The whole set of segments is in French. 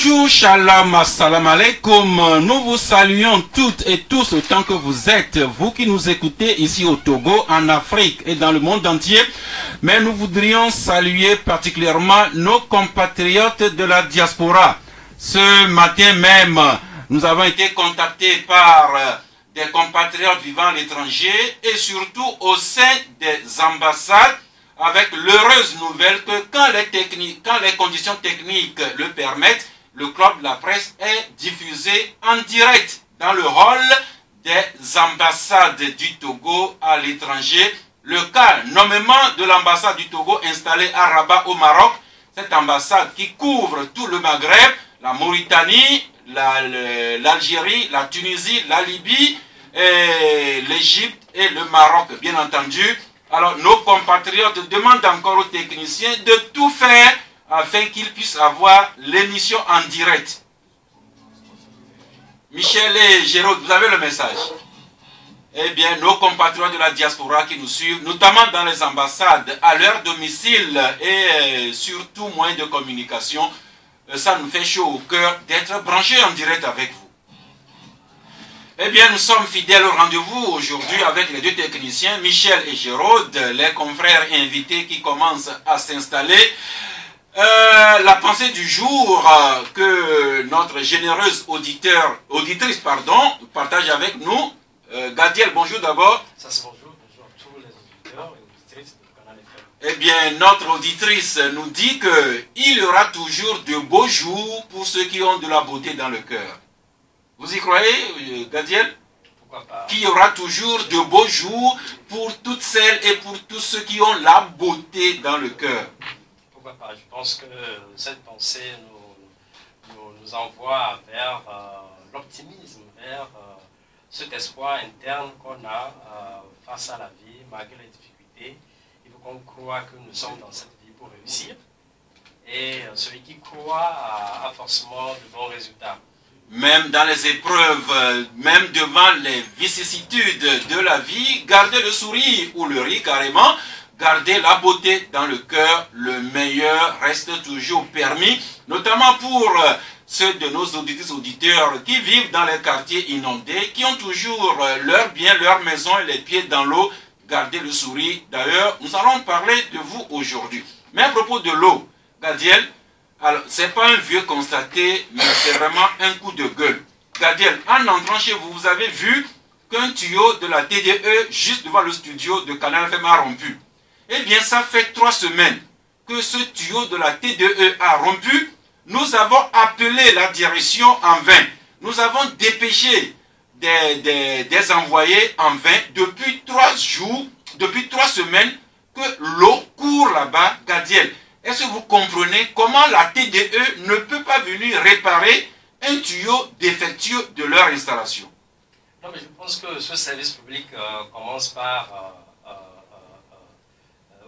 Bonjour, shalom, assalamu alaikum. Nous vous saluons toutes et tous autant que vous êtes, vous qui nous écoutez ici au Togo, en Afrique et dans le monde entier. Mais nous voudrions saluer particulièrement nos compatriotes de la diaspora. Ce matin même, nous avons été contactés par des compatriotes vivant à l'étranger et surtout au sein des ambassades, avec l'heureuse nouvelle que quand les conditions techniques le permettent, le club de la presse est diffusé en direct dans le hall des ambassades du Togo à l'étranger. Le cas nommément de l'ambassade du Togo installée à Rabat au Maroc, cette ambassade qui couvre tout le Maghreb, la Mauritanie, l'Algérie, la Tunisie, la Libye, l'Égypte et le Maroc, bien entendu. Alors, nos compatriotes demandent encore aux techniciens de tout faire afin qu'ils puissent avoir l'émission en direct. Michel et Jérôme, vous avez le message. Eh bien, nos compatriotes de la diaspora qui nous suivent, notamment dans les ambassades, à leur domicile et surtout moyens de communication, ça nous fait chaud au cœur d'être branchés en direct avec vous. Eh bien, nous sommes fidèles au rendez-vous aujourd'hui avec les deux techniciens, Michel et Jérôme, les confrères invités qui commencent à s'installer. La pensée du jour que notre généreuse auditrice partage avec nous. Gadiel, bonjour d'abord. Ça se bonjour à tous les auditeurs et auditrices du canal FM. Eh bien, notre auditrice nous dit qu'il y aura toujours de beaux jours pour ceux qui ont de la beauté dans le cœur. Vous y croyez, Gadiel? Pourquoi pas? Qu'il y aura toujours de beaux jours pour toutes celles et pour tous ceux qui ont la beauté dans le cœur. Pourquoi pas? Je pense que cette pensée nous envoie vers l'optimisme, vers cet espoir interne qu'on a face à la vie, malgré les difficultés. Il faut qu'on croie que nous sommes dans cette vie pour réussir. Et celui qui croit a forcément de bons résultats. Même dans les épreuves, même devant les vicissitudes de la vie, gardez le sourire ou le rire carrément, gardez la beauté dans le cœur, le meilleur reste toujours permis, notamment pour ceux de nos auditeurs qui vivent dans les quartiers inondés, qui ont toujours leur bien, leur maison et les pieds dans l'eau, gardez le sourire. D'ailleurs, nous allons parler de vous aujourd'hui. Mais à propos de l'eau, Gadiel, alors, ce n'est pas un vieux constaté, mais c'est vraiment un coup de gueule. Gadiel, en entrant chez vous, vous avez vu qu'un tuyau de la TDE, juste devant le studio de Canal FM, a rompu. Eh bien, ça fait 3 semaines que ce tuyau de la TDE a rompu. Nous avons appelé la direction en vain. Nous avons dépêché des envoyés en vain depuis 3 jours, depuis 3 semaines que l'eau court là-bas, Gadiel. Est-ce que vous comprenez comment la TDE ne peut pas venir réparer un tuyau défectueux de leur installation? Non, mais je pense que ce service public commence par,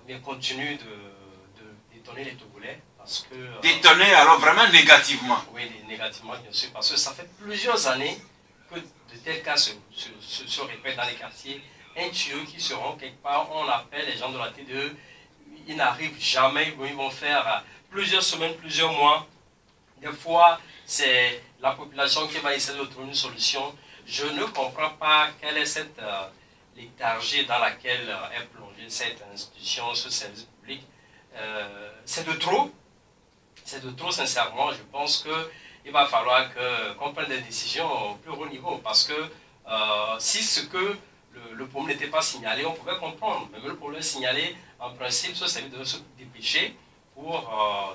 bien continue de détonner les Togolais. Parce que, détonner alors vraiment négativement? Oui, négativement bien sûr, parce que ça fait plusieurs années que de tels cas se répètent dans les quartiers. Un tuyau qui se rend quelque part, on appelle les gens de la TDE. Ils n'arrivent jamais, ils vont faire plusieurs semaines, plusieurs mois. Des fois, c'est la population qui va essayer de trouver une solution. Je ne comprends pas quelle est cette léthargie dans laquelle est plongée cette institution, ce service public. C'est de trop. C'est de trop, sincèrement. Je pense qu'il va falloir qu'on prenne des décisions au plus haut niveau. Parce que si ce que le problème n'était pas signalé, on pouvait comprendre. Mais le problème signalé, en principe, ce service devait se dépêcher pour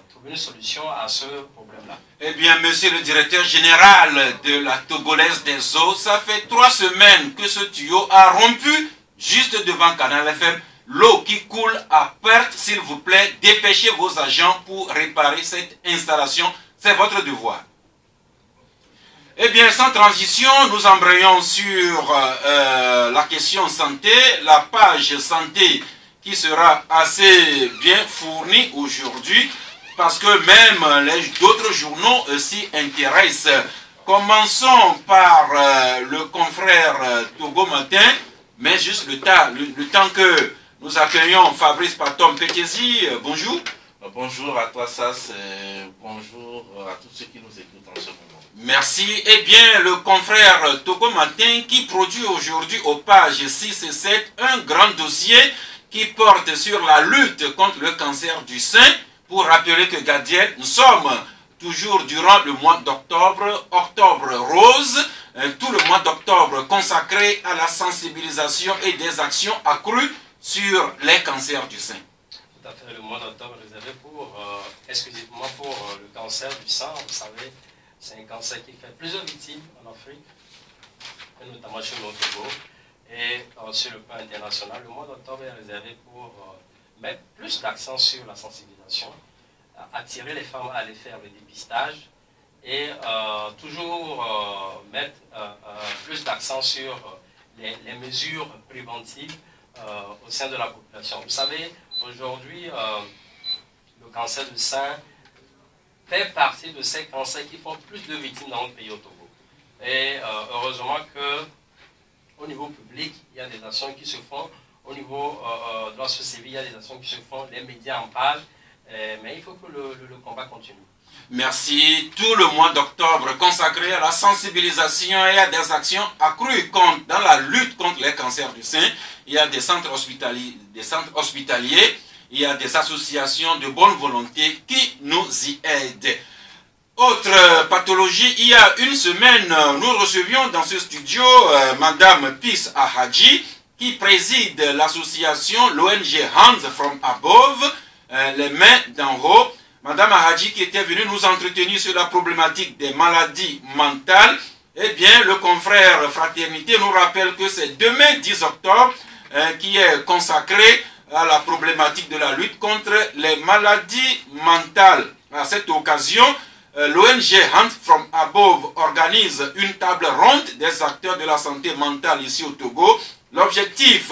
trouver une solution à ce problème-là. Eh bien, monsieur le directeur général de la Togolaise des eaux, ça fait 3 semaines que ce tuyau a rompu juste devant Canal FM. L'eau qui coule à perte, s'il vous plaît, dépêchez vos agents pour réparer cette installation. C'est votre devoir. Eh bien, sans transition, nous embrayons sur la question santé, la page santé qui sera assez bien fournie aujourd'hui, parce que même d'autres journaux s'y intéressent. Commençons par le confrère Togo Matin, mais juste le temps que nous accueillons Fabrice Patom Pekesi. Bonjour. Bonjour à toi, Sass, bonjour à tous ceux qui nous écoutent en ce moment. Merci. Eh bien, le confrère Togo Matin qui produit aujourd'hui aux pages 6 et 7 un grand dossier qui porte sur la lutte contre le cancer du sein. Pour rappeler que Gadiel, nous sommes toujours durant le mois d'octobre, octobre rose, tout le mois d'octobre consacré à la sensibilisation et des actions accrues sur les cancers du sein. Tout à fait, le mois d'octobre réservé exclusivement pour le cancer du sein. Vous savez, c'est un cancer qui fait plusieurs victimes en Afrique, et notamment chez nous au Togo. Et sur le plan international, le mois d'octobre est réservé pour mettre plus d'accent sur la sensibilisation, attirer les femmes à aller faire le dépistage et toujours mettre plus d'accent sur les mesures préventives au sein de la population. Vous savez, aujourd'hui, le cancer du sein fait partie de ces cancers qui font plus de victimes dans le pays au Togo. Et heureusement qu'au niveau public, il y a des actions qui se font. Au niveau de la société civile, il y a des actions qui se font. Les médias en parlent. Mais il faut que le combat continue. Merci. Tout le mois d'octobre consacré à la sensibilisation et à des actions accrues dans la lutte contre les cancers du sein. Il y a des centres hospitaliers, il y a des associations de bonne volonté qui nous y aident. Autre pathologie, il y a une semaine, nous recevions dans ce studio Madame Peace Ahadji qui préside l'association, l'ONG Hands from Above, les mains d'en haut. Madame Ahadji qui était venue nous entretenir sur la problématique des maladies mentales. Eh bien, le confrère Fraternité nous rappelle que c'est demain 10 octobre qui est consacré à la problématique de la lutte contre les maladies mentales. À cette occasion, l'ONG Hands from Above organise une table ronde des acteurs de la santé mentale ici au Togo. L'objectif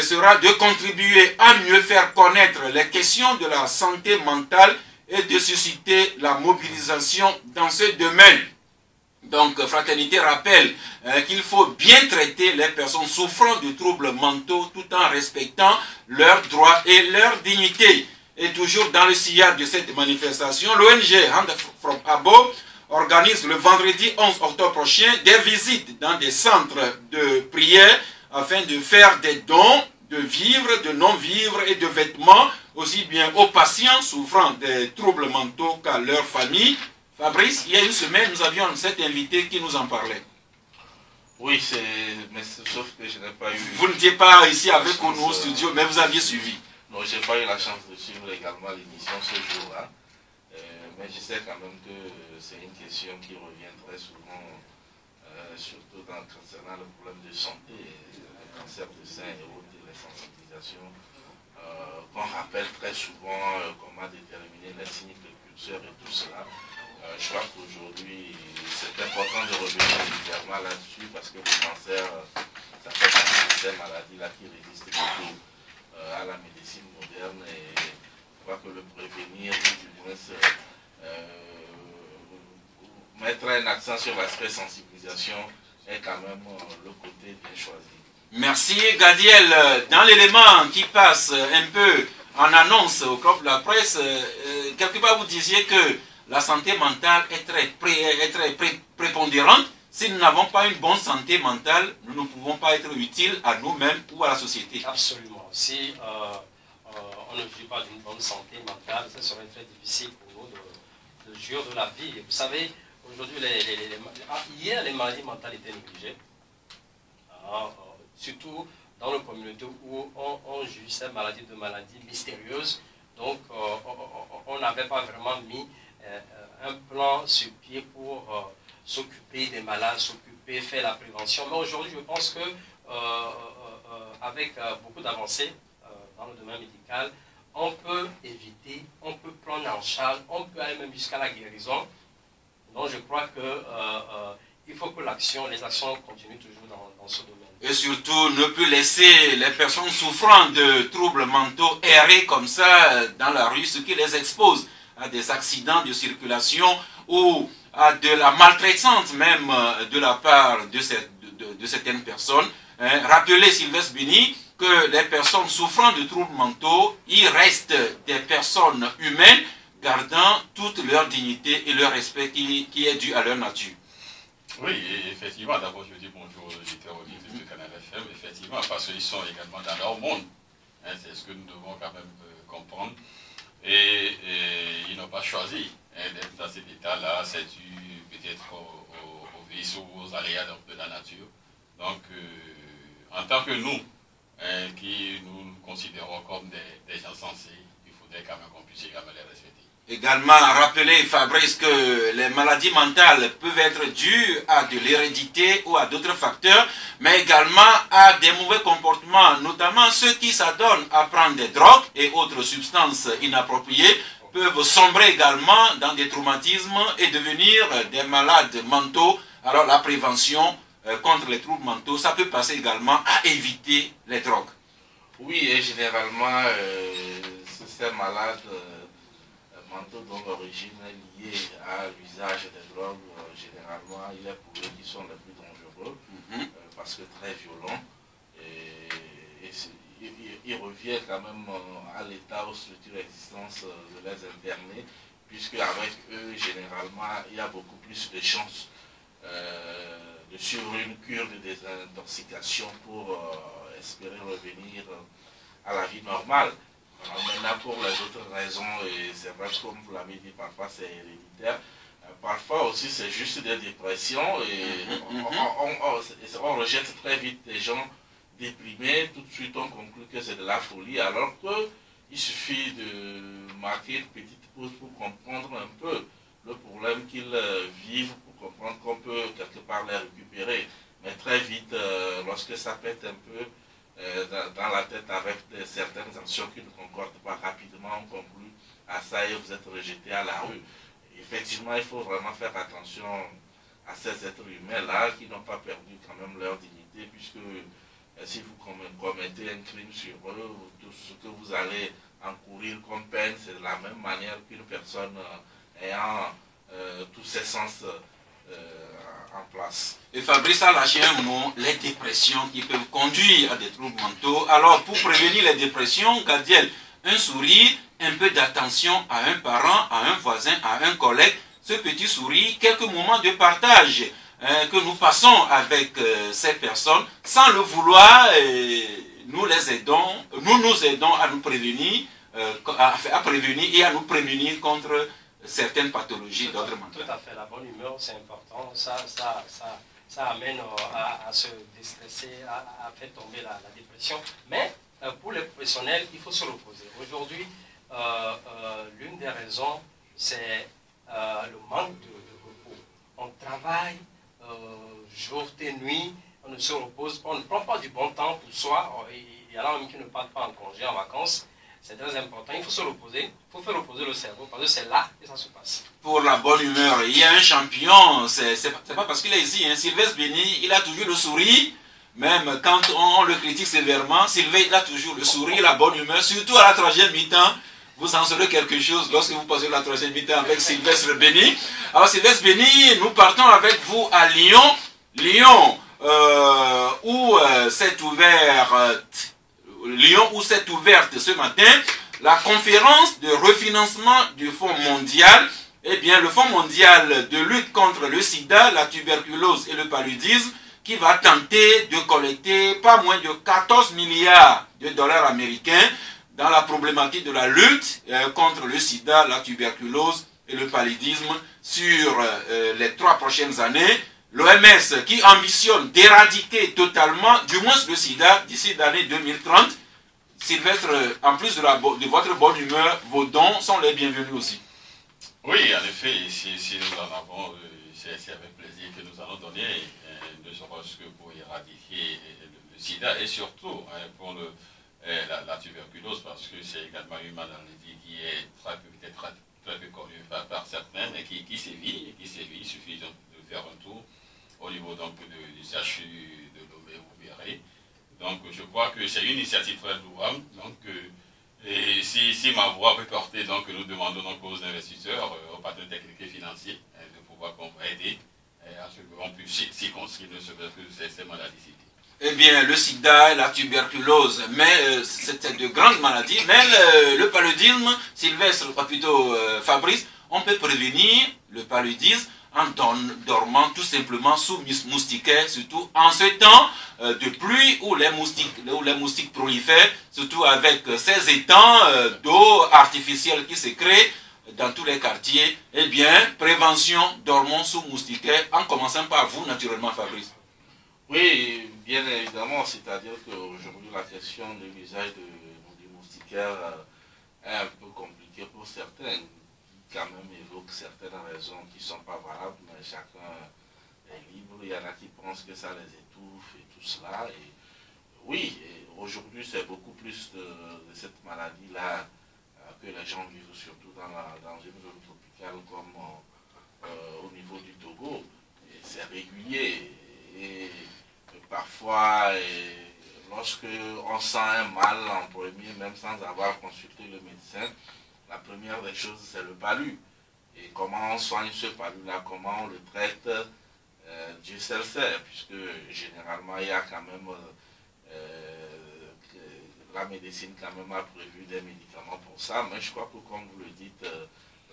sera de contribuer à mieux faire connaître les questions de la santé mentale et de susciter la mobilisation dans ce domaine. Donc, Fraternité rappelle qu'il faut bien traiter les personnes souffrant de troubles mentaux tout en respectant leurs droits et leur dignité. Et toujours dans le sillage de cette manifestation, l'ONG Hands from Above organise le vendredi 11 octobre prochain des visites dans des centres de prière afin de faire des dons de vivres, de non-vivres et de vêtements, aussi bien aux patients souffrant des troubles mentaux qu'à leur famille. Fabrice, il y a une semaine, nous avions cet invité qui nous en parlait. Oui, mais sauf que je n'ai pas eu... Vous n'étiez pas ici avec nous au studio, mais vous aviez suivi. Non, je n'ai pas eu la chance de suivre également l'émission ce jour-là. Mais je sais quand même que c'est une question qui revient très souvent, surtout concernant le problème de santé, le cancer du sein et autres, les sensibilisations, qu'on rappelle très souvent comment déterminer les signes précurseurs et tout cela. Je crois qu'aujourd'hui, c'est important de revenir régulièrement là-dessus parce que le cancer, ça fait partie de ces maladies-là qui résistent beaucoup à la médecine moderne et je crois que le prévenir, du moins mettre un accent sur l'aspect sensibilisation est quand même le côté bien choisi. Merci Gadiel. Dans l'élément qui passe un peu en annonce au club de la presse, quelque part vous disiez que la santé mentale est très prépondérante. Si nous n'avons pas une bonne santé mentale, nous ne pouvons pas être utiles à nous-mêmes ou à la société. Absolument. Si on ne vit pas d'une bonne santé mentale, ce serait très difficile pour nous de jouir de la vie. Vous savez, aujourd'hui, hier, les maladies mentales étaient négligées. Surtout dans nos communautés où on juge ces maladies de maladies mystérieuses. Donc, on n'avait pas vraiment mis un plan sur pied pour s'occuper des malades, faire la prévention. Mais aujourd'hui, je pense que avec beaucoup d'avancées dans le domaine médical, on peut éviter, on peut prendre en charge, on peut aller même jusqu'à la guérison. Donc, je crois que il faut que les actions continuent toujours dans ce domaine. Et surtout, ne plus laisser les personnes souffrant de troubles mentaux errer comme ça dans la rue, ce qui les expose à des accidents de circulation ou à de la maltraitance même de la part de certaines personnes. Rappelez, Sylvestre Bini, que les personnes souffrant de troubles mentaux, il reste des personnes humaines gardant toute leur dignité et leur respect qui est dû à leur nature. Oui, et effectivement, d'abord je dis bonjour aux auditeurs de Canal FM, effectivement, parce qu'ils sont également dans leur monde. Hein, c'est ce que nous devons quand même comprendre. Et ils n'ont pas choisi d'être dans cet état-là, c'est dû peut-être aux vices ou aux aléas de la nature. Donc, en tant que nous, qui nous considérons comme des gens sensés, il faudrait quand même qu'on puisse également les respecter. Également, rappeler, Fabrice, que les maladies mentales peuvent être dues à de l'hérédité ou à d'autres facteurs, mais également à des mauvais comportements, notamment ceux qui s'adonnent à prendre des drogues et autres substances inappropriées, peuvent sombrer également dans des traumatismes et devenir des malades mentaux. Alors la prévention contre les troubles mentaux, ça peut passer également à éviter les drogues. Oui, et généralement, ces malades mentaux dont l'origine est liée à l'usage des drogues, généralement, il est pour eux qui sont les plus dangereux, parce que très violents. Et il revient quand même à l'état, aux structures existantes de les interner, puisque avec eux, généralement, il y a beaucoup plus de chances de suivre une cure de désintoxication pour espérer revenir à la vie normale. Maintenant, pour les autres raisons, et c'est vrai, comme vous l'avez dit, parfois c'est héréditaire, parfois aussi c'est juste des dépressions, et on rejette très vite des gens déprimés, tout de suite on conclut que c'est de la folie, alors qu'il suffit de marquer une petite pause pour comprendre un peu le problème qu'ils vivent, pour comprendre qu'on peut quelque part les récupérer. Mais très vite, lorsque ça pète un peu dans la tête avec certaines actions qui ne concordent pas, rapidement, on conclut à ça et vous êtes rejeté à la rue. Effectivement, il faut vraiment faire attention à ces êtres humains-là qui n'ont pas perdu quand même leur dignité, puisque si vous commettez un crime sur eux, tout ce que vous allez encourir comme peine, c'est de la même manière qu'une personne ayant tous ses sens en place. Et Fabrice a lâché un mot, les dépressions qui peuvent conduire à des troubles mentaux. Alors, pour prévenir les dépressions, Gadiel, un sourire, un peu d'attention à un parent, à un voisin, à un collègue, ce petit sourire, quelques moments de partage que nous passons avec ces personnes, sans le vouloir, nous nous aidons à nous prévenir, à prévenir et à nous prémunir contre certaines pathologies d'ordre mental. Tout à fait, la bonne humeur c'est important, ça amène à se déstresser, à faire tomber la dépression, mais pour les professionnels, il faut se reposer. Aujourd'hui, l'une des raisons, c'est le manque de repos. On travaille jour et nuit, on ne se repose, on ne prend pas du bon temps pour soi, il y en a même qui ne partent pas en congé, en vacances. C'est très important, il faut se reposer, il faut faire reposer le cerveau, parce que c'est là que ça se passe. Pour la bonne humeur, il y a un champion, c'est pas parce qu'il est ici, hein. Sylvestre Béni, il a toujours le sourire, même quand on le critique sévèrement, Sylvestre, il a toujours le sourire, la bonne humeur, surtout à la troisième mi-temps. Vous en saurez quelque chose lorsque vous passez la troisième mi-temps avec Sylvestre Béni. Alors Sylvestre Béni, nous partons avec vous à Lyon. Lyon, où s'est ouverte ce matin la conférence de refinancement du Fonds mondial. Eh bien, le Fonds mondial de lutte contre le sida, la tuberculose et le paludisme, qui va tenter de collecter pas moins de 14 milliards de dollars américains dans la problématique de la lutte contre le sida, la tuberculose et le paludisme sur les 3 prochaines années. L'OMS qui ambitionne d'éradiquer totalement, du moins le sida, d'ici l'année 2030. Sylvestre, en plus de votre bonne humeur, vos dons sont les bienvenus aussi. Oui, en effet, si nous en avons, c'est avec plaisir que nous allons donner, ne serait-ce que pour éradiquer le sida et surtout pour la tuberculose, parce que c'est également une maladie qui est peut-être très peu connue par certains, mais qui sévit, il suffit de faire un tour au niveau donc du CHU de Lomé ou Béré. Donc je crois que c'est une initiative très louable. Donc et si ma voix peut porter, donc nous demandons donc aux investisseurs, aux partenaires techniques et financiers de pouvoir aider à ce qu'on puisse circonscrire ne serait-ce que ces maladies. Eh bien, le sida et la tuberculose, mais c'était de grandes maladies. Mais le paludisme, Sylvestre, ou plutôt Fabrice, on peut prévenir le paludisme en dormant tout simplement sous moustiquaire, surtout en ce temps de pluie où les moustiques prolifèrent, surtout avec ces étangs d'eau artificielle qui se créent dans tous les quartiers. Eh bien, prévention, dormons sous moustiquaire, en commençant par vous, naturellement, Fabrice. Oui, bien évidemment, c'est-à-dire qu'aujourd'hui, la question de l'usage du moustiquaire est un peu compliquée pour certains, qui quand même évoquent certaines raisons qui ne sont pas valables, mais chacun est libre. Il y en a qui pensent que ça les étouffe et tout cela. Et oui, aujourd'hui, c'est beaucoup plus de cette maladie-là que les gens vivent, surtout dans une zone tropicale comme au niveau du Togo. C'est régulier. Et parfois, lorsque on sent un mal en premier, même sans avoir consulté le médecin, la première des choses, c'est le palu. Et comment on soigne ce palu-là, comment on le traite, Dieu seul sait, puisque généralement, il y a quand même, la médecine quand même a prévu des médicaments pour ça, mais je crois que, comme vous le dites,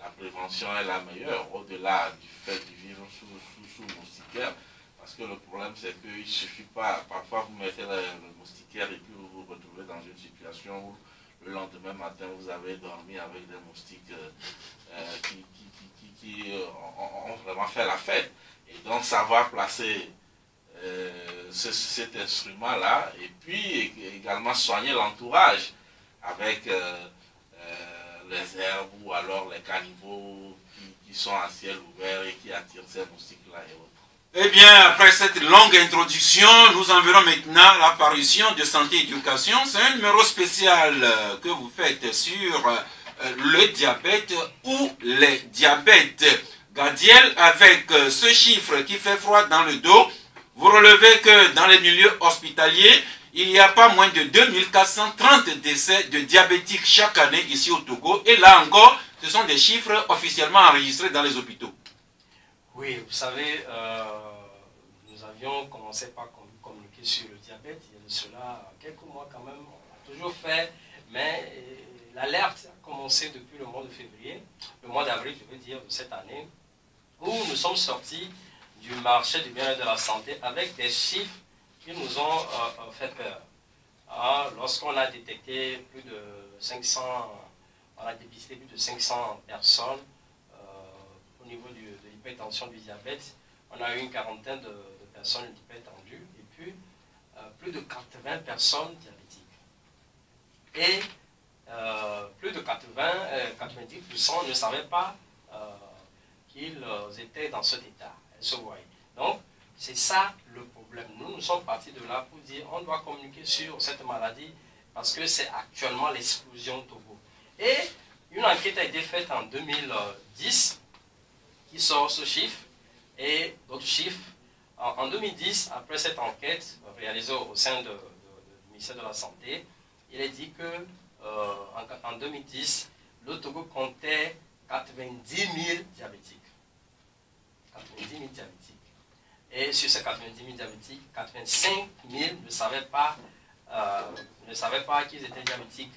la prévention est la meilleure, au-delà du fait de vivre sous moustiquaire. Parce que le problème, c'est qu'il ne suffit pas, parfois vous mettez le moustiquaire et puis vous vous retrouvez dans une situation où le lendemain matin, vous avez dormi avec des moustiques qui ont vraiment fait la fête. Et donc, savoir placer cet instrument-là, et puis également soigner l'entourage avec les herbes ou alors les caniveaux qui sont à ciel ouvert et qui attirent ces moustiques-là et autres. Eh bien, après cette longue introduction, nous en verrons maintenant à l'apparition de Santé Éducation. C'est un numéro spécial que vous faites sur le diabète ou les diabètes. Gadiel, avec ce chiffre qui fait froid dans le dos, vous relevez que dans les milieux hospitaliers, il n'y a pas moins de 2430 décès de diabétiques chaque année ici au Togo. Et là encore, ce sont des chiffres officiellement enregistrés dans les hôpitaux. Oui, vous savez, nous avions commencé par communiquer sur le diabète. Il y a de cela quelques mois quand même, on a toujours fait, mais l'alerte a commencé depuis le mois de février, le mois d'avril, je veux dire, de cette année, où nous sommes sortis du marché du bien-être de la santé avec des chiffres qui nous ont fait peur. Lorsqu'on a détecté plus de 500, on a dépisté plus de 500 personnes au niveau de l'hypertension, du diabète, on a eu une quarantaine de personnes hypertendues et puis plus de 80 personnes diabétiques. Et plus de 90% ne savaient pas qu'ils étaient dans cet état. Elles se voyaient. Donc, c'est ça le problème. Nous sommes partis de là pour dire on doit communiquer sur cette maladie parce que c'est actuellement l'explosion au Togo. Et une enquête a été faite en 2010 qui sort ce chiffre et d'autres chiffres. En 2010, après cette enquête réalisée au sein du ministère de la Santé, il est dit que en 2010, le Togo comptait 90 000 diabétiques. 90 000 diabétiques. Et sur ces 90 000 diabétiques, 85 000 ne savaient pas qu'ils étaient diabétiques.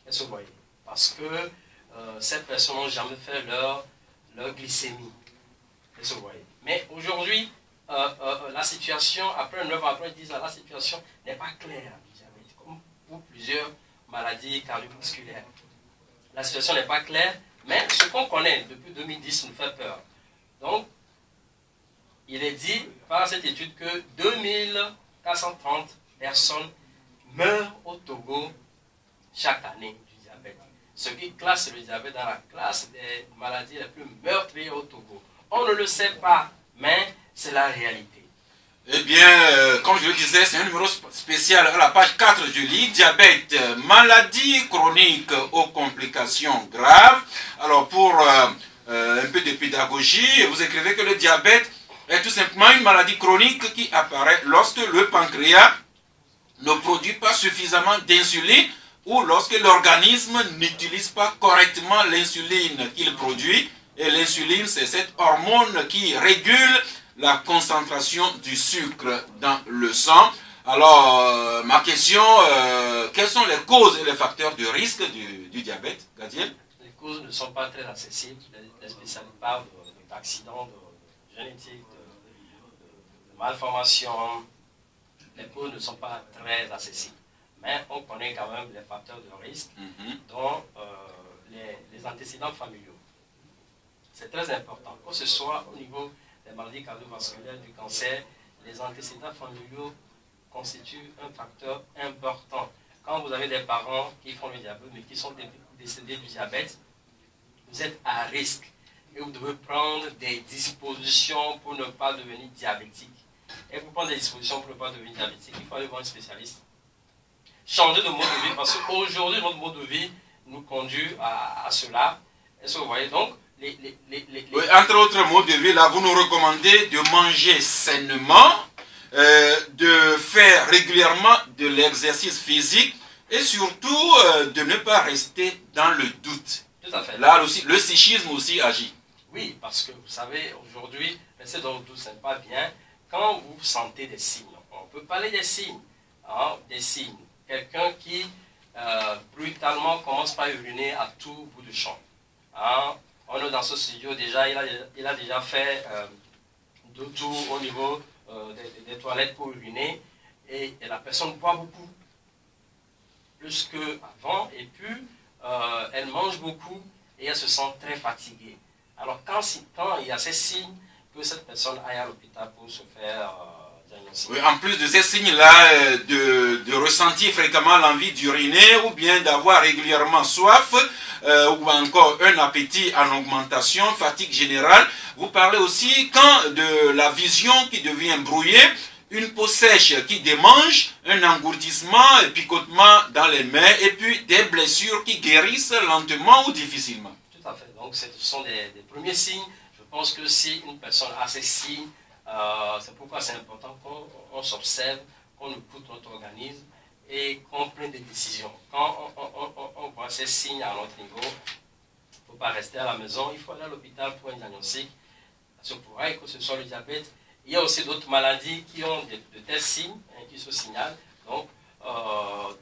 Elles se voyaient. Parce que ces personnes n'ont jamais fait leur glycémie. Elles se voyaient. Mais aujourd'hui, la situation, après 9 ans, après 10 ans, la situation n'est pas claire du diabète, comme pour plusieurs maladies cardiovasculaires. La situation n'est pas claire, mais ce qu'on connaît depuis 2010 nous fait peur. Donc, il est dit par cette étude que 2430 personnes meurent au Togo chaque année du diabète. Ce qui classe le diabète dans la classe des maladies les plus meurtrières au Togo. On ne le sait pas, mais c'est la réalité. Eh bien, comme je le disais, c'est un numéro spécial à la page 4 du livre, diabète, maladie chronique aux complications graves. Alors, pour un peu de pédagogie, vous écrivez que le diabète est tout simplement une maladie chronique qui apparaît lorsque le pancréas ne produit pas suffisamment d'insuline ou lorsque l'organisme n'utilise pas correctement l'insuline qu'il produit. Et l'insuline, c'est cette hormone qui régule la concentration du sucre dans le sang. Alors, ma question, quelles sont les causes et les facteurs de risque du diabète, Gadiel? Les causes ne sont pas très accessibles. Les spécialistes parlent d'accidents génétiques, de malformations. Les causes ne sont pas très accessibles. Mais on connaît quand même les facteurs de risque, dont les antécédents familiaux. C'est très important, que ce soit au niveau des maladies cardiovasculaires, du cancer, les antécédents familiaux constituent un facteur important. Quand vous avez des parents qui font le diabète, mais qui sont décédés du diabète, vous êtes à risque et vous devez prendre des dispositions pour ne pas devenir diabétique. Et pour prendre des dispositions pour ne pas devenir diabétique, il faut aller voir un spécialiste. Changer de mode de vie, parce qu'aujourd'hui, notre mode de vie nous conduit à cela. Est-ce que vous voyez? Donc, oui, entre autres mots de vie, là, vous nous recommandez de manger sainement, de faire régulièrement de l'exercice physique et surtout de ne pas rester dans le doute. Tout à fait. Là aussi, le psychisme aussi agit. Oui, parce que vous savez, aujourd'hui, rester dans le doute, ce n'est pas bien. Quand vous sentez des signes, on peut parler des signes. Hein, des signes. Quelqu'un qui brutalement commence par uriner à tout bout de champ. Hein, on est dans ce studio, déjà, il a déjà fait de tout au niveau des toilettes pour uriner. Et la personne boit beaucoup, plus qu'avant. Et puis, elle mange beaucoup et elle se sent très fatiguée. Alors, quand il y a ces signes, que cette personne aille à l'hôpital pour se faire diagnostiquer. Oui, en plus de ces signes-là, de ressentir fréquemment l'envie d'uriner ou bien d'avoir régulièrement soif ou encore un appétit en augmentation, fatigue générale, vous parlez aussi quand de la vision qui devient brouillée, une peau sèche qui démange, un engourdissement, un picotement dans les mains et puis des blessures qui guérissent lentement ou difficilement. Tout à fait. Donc, ce sont des premiers signes. Je pense que si une personne a ces signes, c'est pourquoi c'est important qu'on s'observe, qu'on écoute notre organisme et qu'on prenne des décisions. Quand on voit ces signes à notre niveau, il ne faut pas rester à la maison, il faut aller à l'hôpital pour un diagnostic. Ça se pourrait que ce soit le diabète. Il y a aussi d'autres maladies qui ont de tels signes, hein, qui se signalent. Donc,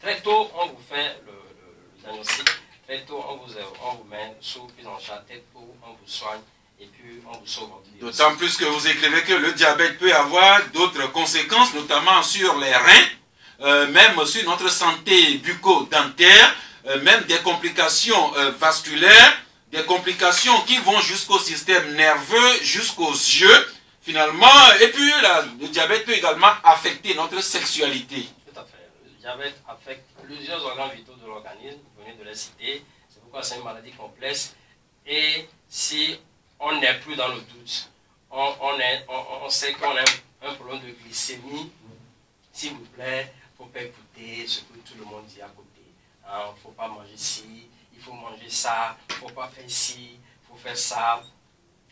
très tôt, on vous fait le diagnostic. Très tôt, on vous met sous prise en charge. Très tôt, on vous soigne. Et puis, on vous sauve. D'autant plus que vous écrivez que le diabète peut avoir d'autres conséquences, notamment sur les reins, même sur notre santé bucco-dentaire, même des complications vasculaires, des complications qui vont jusqu'au système nerveux, jusqu'aux yeux, finalement. Et puis, le diabète peut également affecter notre sexualité. Tout à fait. Le diabète affecte plusieurs organes vitaux de l'organisme, vous venez de les citer. C'est pourquoi c'est une maladie complexe. Et si on n'est plus dans le doute, on sait qu'on a un problème de glycémie, s'il vous plaît, il ne faut pas écouter ce que tout le monde dit à côté. Il ne faut pas manger ci, il faut manger ça, il ne faut pas faire ci, il faut faire ça.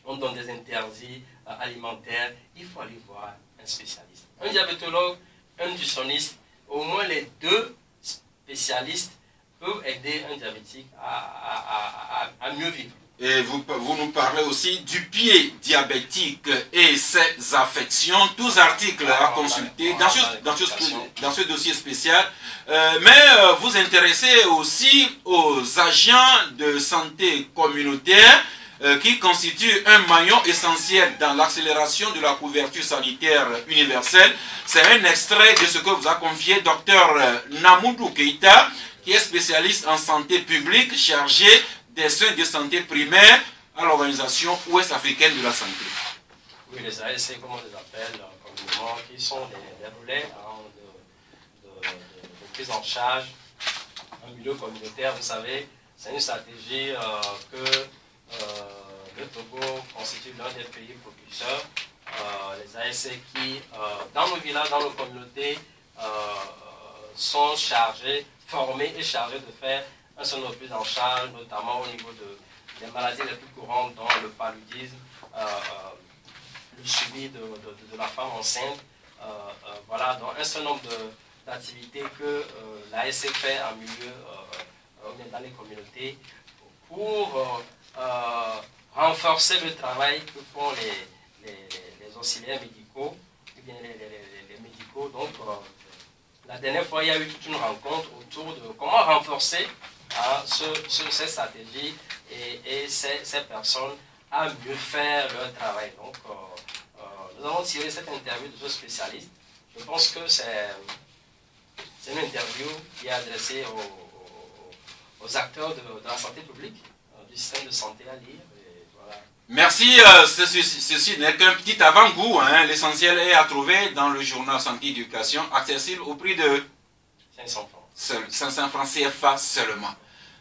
On donne des interdits alimentaires. Il faut aller voir un spécialiste. Un diabétologue, un nutritionniste, au moins les deux spécialistes peuvent aider un diabétique à mieux vivre. Et vous nous parlez aussi du pied diabétique et ses affections, tous articles à consulter dans ce dossier spécial. Mais vous intéressez aussi aux agents de santé communautaire qui constituent un maillon essentiel dans l'accélération de la couverture sanitaire universelle. C'est un extrait de ce que vous a confié Dr Namoudou Keïta, qui est spécialiste en santé publique chargé des soins de santé primaires à l'Organisation ouest-africaine de la santé. Oui, les ASC, comme on les appelle communément, qui sont des relais de prise en charge en milieu communautaire. Vous savez, c'est une stratégie que le Togo constitue l'un des pays propulseurs. Les ASC qui, dans nos villages, dans nos communautés, sont chargés, formés et chargés de faire un certain nombre de prises en charge, notamment au niveau des maladies les plus courantes, dont le paludisme, le suivi de la femme enceinte. Voilà, donc un certain nombre d'activités que l'ASC fait en milieu, dans les communautés, pour renforcer le travail que font les auxiliaires médicaux, ou bien les médicaux, donc La dernière fois, il y a eu toute une rencontre autour de comment renforcer cette stratégie et ces personnes à mieux faire leur travail. Donc, nous avons tiré cette interview de ce spécialiste. Je pense que c'est une interview qui est adressée aux acteurs de la santé publique, du système de santé à lire. Et voilà. Merci, ceci n'est qu'un petit avant-goût. Hein. L'essentiel est à trouver dans le journal Santé Éducation, accessible au prix de 500 francs. 500 francs CFA seulement.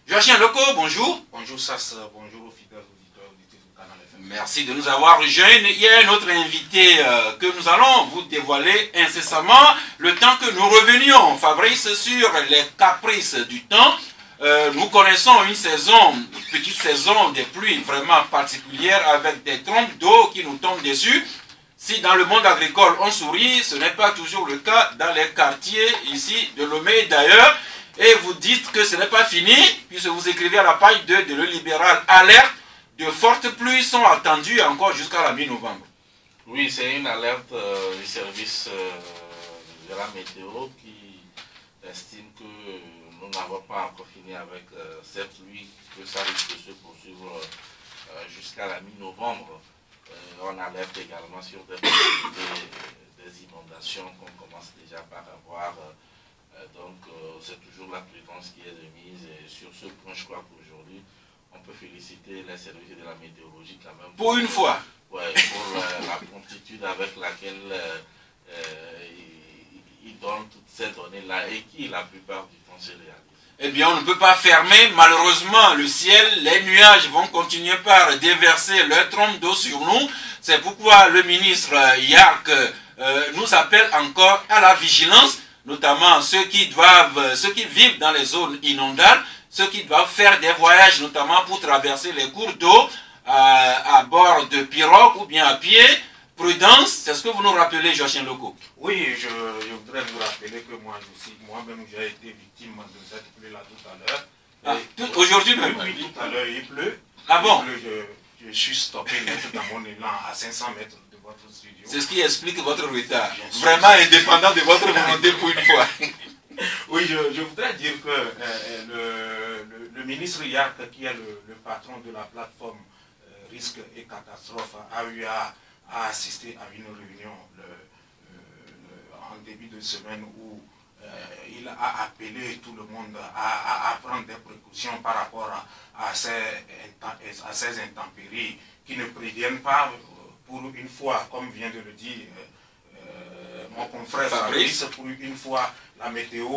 Joachim Loko, bonjour. Bonjour Sass, bonjour aux fidèles auditeurs du Canal FM. Merci de nous avoir rejoints. Il y a un autre invité que nous allons vous dévoiler incessamment le temps que nous revenions, Fabrice, sur les caprices du temps. Nous connaissons une petite saison des pluies vraiment particulières avec des trompes d'eau qui nous tombent dessus. Si dans le monde agricole on sourit, ce n'est pas toujours le cas dans les quartiers ici de Lomé d'ailleurs. Et vous dites que ce n'est pas fini, puisque vous écrivez à la page 2 de Le Libéral, alerte, de fortes pluies sont attendues encore jusqu'à la mi-novembre. Oui, c'est une alerte du service de la météo qui estime que nous n'avons pas encore fini avec cette pluie, que ça risque de se poursuivre jusqu'à la mi-novembre. On alerte également sur des inondations qu'on commence déjà par avoir. Donc c'est toujours la prudence qui est de mise. Et sur ce point, je crois qu'aujourd'hui, on peut féliciter les services de la météorologie quand même. Pour une fois. Ouais, pour la promptitude avec laquelle ils donnent toutes ces données-là et qui, la plupart du temps, se réalisent. Eh bien, on ne peut pas fermer malheureusement le ciel. Les nuages vont continuer par déverser leur trompe d'eau sur nous. C'est pourquoi le ministre Yark nous appelle encore à la vigilance, notamment ceux qui vivent dans les zones inondables, ceux qui doivent faire des voyages, notamment pour traverser les cours d'eau à bord de pirogues ou bien à pied. Prudence, c'est ce que vous nous rappelez, Joachim Loko. Oui, je voudrais vous rappeler que moi-même, j'ai été victime de cette pluie-là tout à l'heure. Aujourd'hui même? Oui, tout à l'heure, il pleut. Ah bon? Je suis stoppé net dans mon élan à 500 mètres de votre studio. C'est ce qui explique votre retard. Vraiment indépendant de votre volonté pour une fois. Oui, je voudrais dire que le ministre Yark, qui est le patron de la plateforme Risque et Catastrophe, a eu à assister à une réunion en début de semaine où il a appelé tout le monde à prendre des précautions par rapport à ces intempéries qui ne préviennent pas pour une fois, comme vient de le dire mon confrère Fabrice, pour une fois la météo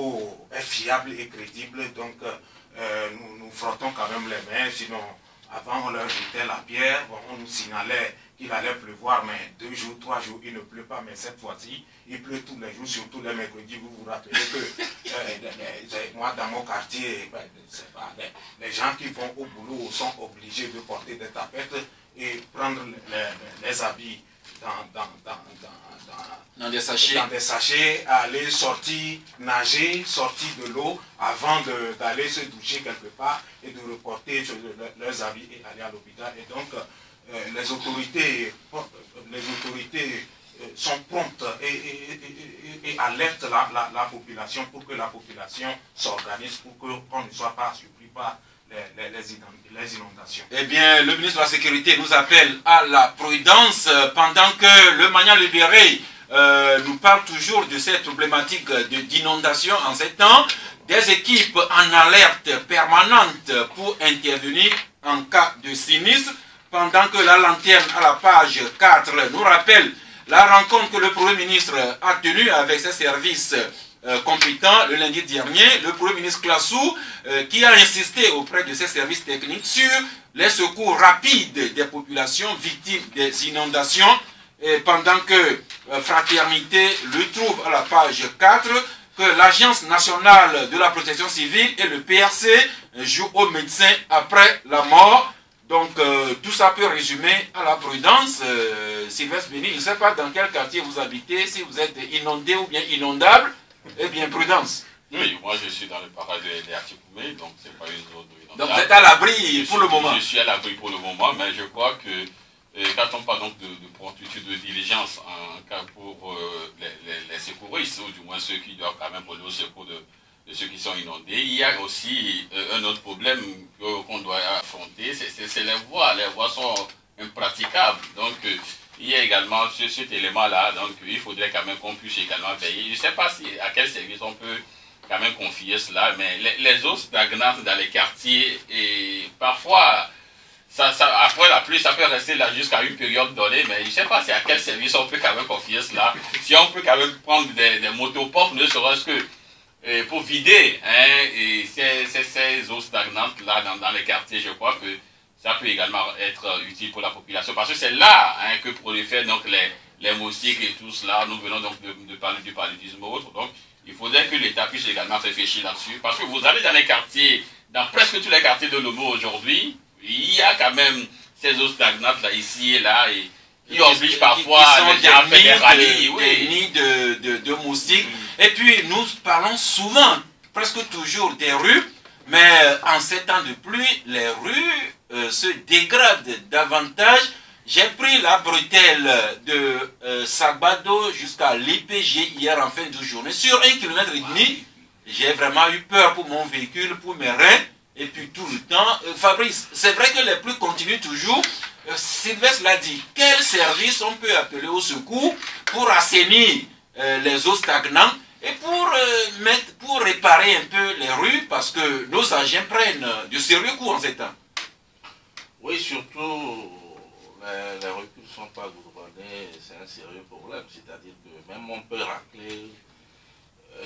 est fiable et crédible, donc nous frottons quand même les mains, sinon avant on leur jetait la pierre, on nous signalait qu'il allait pleuvoir, mais 2 jours, 3 jours, il ne pleut pas, mais cette fois-ci, il pleut tous les jours, surtout les mercredis. Vous vous rappelez que moi, dans mon quartier, les gens qui vont au boulot sont obligés de porter des tapettes et prendre les habits dans des sachets, aller sortir, nager, sortir de l'eau avant d'aller se doucher quelque part et de reporter leurs habits et aller à l'hôpital. Et donc, les autorités sont promptes et alertent la population pour que la population s'organise, pour qu'on ne soit pas surpris par les inondations. Eh bien, le ministre de la Sécurité nous appelle à la prudence pendant que le Magnan libéré nous parle toujours de cette problématique d'inondation en ces temps. Des équipes en alerte permanente pour intervenir en cas de sinistre. Pendant que la lanterne à la page 4 nous rappelle la rencontre que le Premier ministre a tenue avec ses services compétents le lundi dernier, le Premier ministre Klassou qui a insisté auprès de ses services techniques sur les secours rapides des populations victimes des inondations, et pendant que Fraternité le trouve à la page 4, que l'Agence nationale de la protection civile et le PRC jouent aux médecins après la mort. Donc, tout ça peut résumer à la prudence. Sylvestre Béni, je ne sais pas dans quel quartier vous habitez, si vous êtes inondé ou bien inondable, eh bien, prudence. Oui, moi je suis dans le parage des Articoumé, donc c'est pas une zone inondable. Donc, vous êtes à l'abri pour le moment. Je suis à l'abri pour le moment, mais je crois que quand on parle donc de promptitude, de diligence en cas pour les secouristes, ou du moins ceux qui doivent quand même voler au secours de ceux qui sont inondés, il y a aussi un autre problème qu'on doit affronter, c'est les voies. Les voies sont impraticables. Donc, il y a également cet élément-là. Donc, il faudrait quand même qu'on puisse également veiller. Je ne sais pas à quel service on peut quand même confier cela, mais les eaux stagnantes dans les quartiers, et parfois, après la pluie, ça peut rester là jusqu'à une période donnée, mais je ne sais pas à quel service on peut quand même confier cela. Si on peut quand même prendre des motopompes, ne serait-ce que pour vider et ces eaux stagnantes là dans les quartiers, je crois que ça peut également être utile pour la population, parce que c'est là que prolifèrent donc les moustiques et tout cela. Nous venons donc de parler du paludisme ou autre, donc il faudrait que l'État puisse également réfléchir là-dessus, parce que vous allez dans les quartiers, dans presque tous les quartiers de Lomé aujourd'hui, il y a quand même ces eaux stagnantes là, ici et là, et qui obligent parfois les gens à faire des rallyes. Des nids de moustiques. Et puis nous parlons souvent, presque toujours des rues, mais en ces temps de pluie, les rues se dégradent davantage. J'ai pris la bretelle de Sabado jusqu'à l'IPG hier en fin de journée. Sur 1,5 km, j'ai vraiment eu peur pour mon véhicule, pour mes reins. Et puis tout le temps, Fabrice, c'est vrai que les pluies continuent toujours. Sylvestre l'a dit, quel service on peut appeler au secours pour assainir les eaux stagnantes et pour réparer un peu les rues, parce que nos agents prennent de sérieux coups en ces temps. Oui, surtout les rues qui ne sont pas goudronnées, c'est un sérieux problème. C'est-à-dire que même on peut racler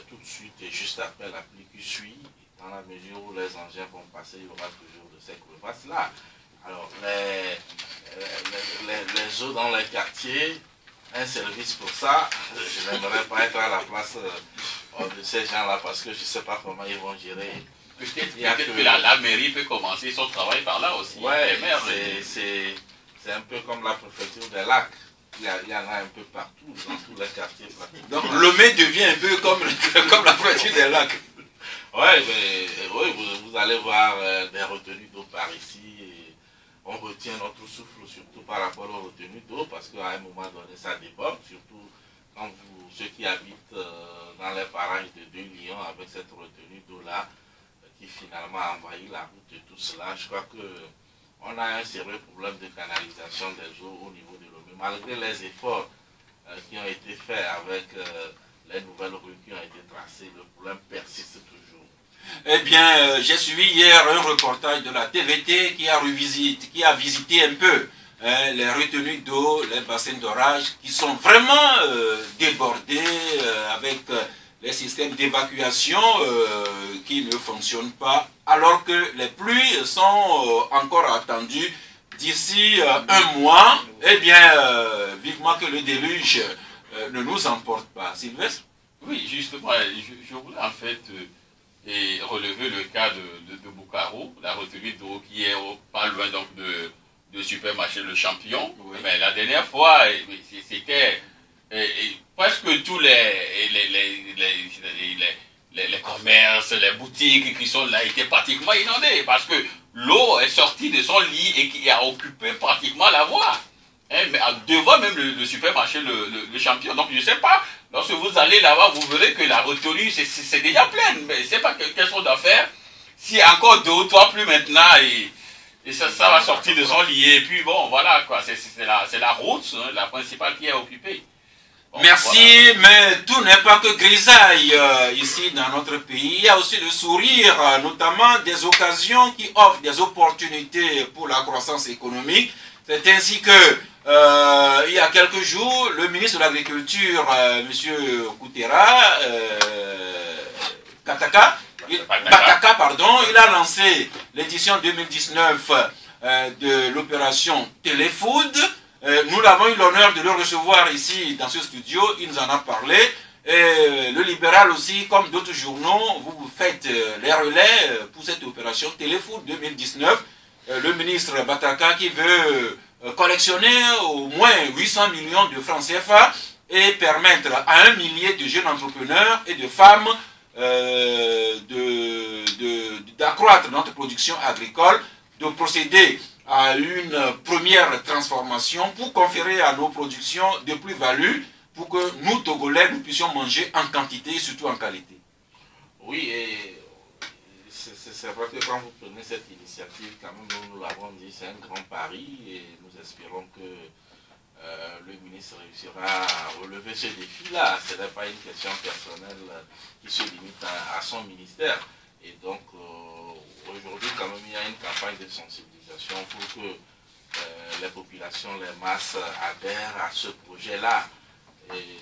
tout de suite et juste après la pluie qui suit, dans la mesure où les engins vont passer, il y aura toujours de ces crevasses-là. Alors, les eaux dans les quartiers, un service pour ça, je n'aimerais pas être à la place de ces gens-là, parce que je ne sais pas comment ils vont gérer. Peut-être que la mairie peut commencer son travail par là aussi. Oui, c'est un peu comme la préfecture des lacs. Il y en a un peu partout, dans tous les quartiers pratiquement. Donc Lomé devient un peu comme la préfecture des lacs. Ouais, vous allez voir des retenues d'eau par ici. Et on retient notre souffle, surtout par rapport aux retenues d'eau, parce qu'à un moment donné, ça déborde, surtout quand ceux qui habitent dans les parages de 2 Lions, avec cette retenue d'eau-là, qui finalement envahit la route et tout cela. Je crois qu'on a un sérieux problème de canalisation des eaux au niveau de Lomé. Malgré les efforts qui ont été faits avec les nouvelles rues qui ont été tracées, le problème persiste toujours. Eh bien, j'ai suivi hier un reportage de la TVT qui a visité un peu les retenues d'eau, les bassins d'orage qui sont vraiment débordés avec les systèmes d'évacuation qui ne fonctionnent pas, alors que les pluies sont encore attendues d'ici un mois. Eh bien, vivement que le déluge ne nous emporte pas. Sylvestre? Oui, justement, je voulais en fait relever le cas de Boucaro, la retenue d'eau qui est pas loin donc de supermarché Le Champion. Oui. Mais la dernière fois, c'était presque tous les commerces, les boutiques qui sont là étaient pratiquement inondés, parce que l'eau est sortie de son lit et qui a occupé pratiquement la voie. Mais devant même le supermarché le Champion. Donc je ne sais pas, lorsque vous allez là-bas, vous verrez que la retenue c'est déjà pleine. Mais je ne sais pas quelle sorte d'affaire. S'il y a encore 2 ou 3 pluies maintenant, et ça va sortir de son lit. Et puis bon, voilà quoi, c'est la route, la principale qui est occupée. Bon, merci, voilà. Mais tout n'est pas que grisaille ici dans notre pays. Il y a aussi le sourire, notamment des occasions qui offrent des opportunités pour la croissance économique. C'est ainsi que il y a quelques jours, le ministre de l'Agriculture, M. Koutera, Bataka, pardon, il a lancé l'édition 2019 de l'opération Téléfood. Nous avons eu l'honneur de le recevoir ici dans ce studio, il nous en a parlé. Et le libéral aussi, comme d'autres journaux, vous faites les relais pour cette opération Téléfood 2019. Le ministre Bataka qui veut collectionner au moins 800 millions de francs CFA et permettre à 1 millier de jeunes entrepreneurs et de femmes d'accroître notre production agricole, de procéder à une première transformation pour conférer à nos productions de plus-value pour que nous, Togolais, nous puissions manger en quantité et surtout en qualité. Oui, et c'est vrai que quand vous prenez cette initiative, quand même, nous l'avons dit, c'est un grand pari et nous espérons que le ministre réussira à relever ce défi-là. Ce n'est pas une question personnelle qui se limite à son ministère. Et donc, aujourd'hui, quand même, il y a une campagne de sensibilisation pour que les populations, les masses adhèrent à ce projet-là et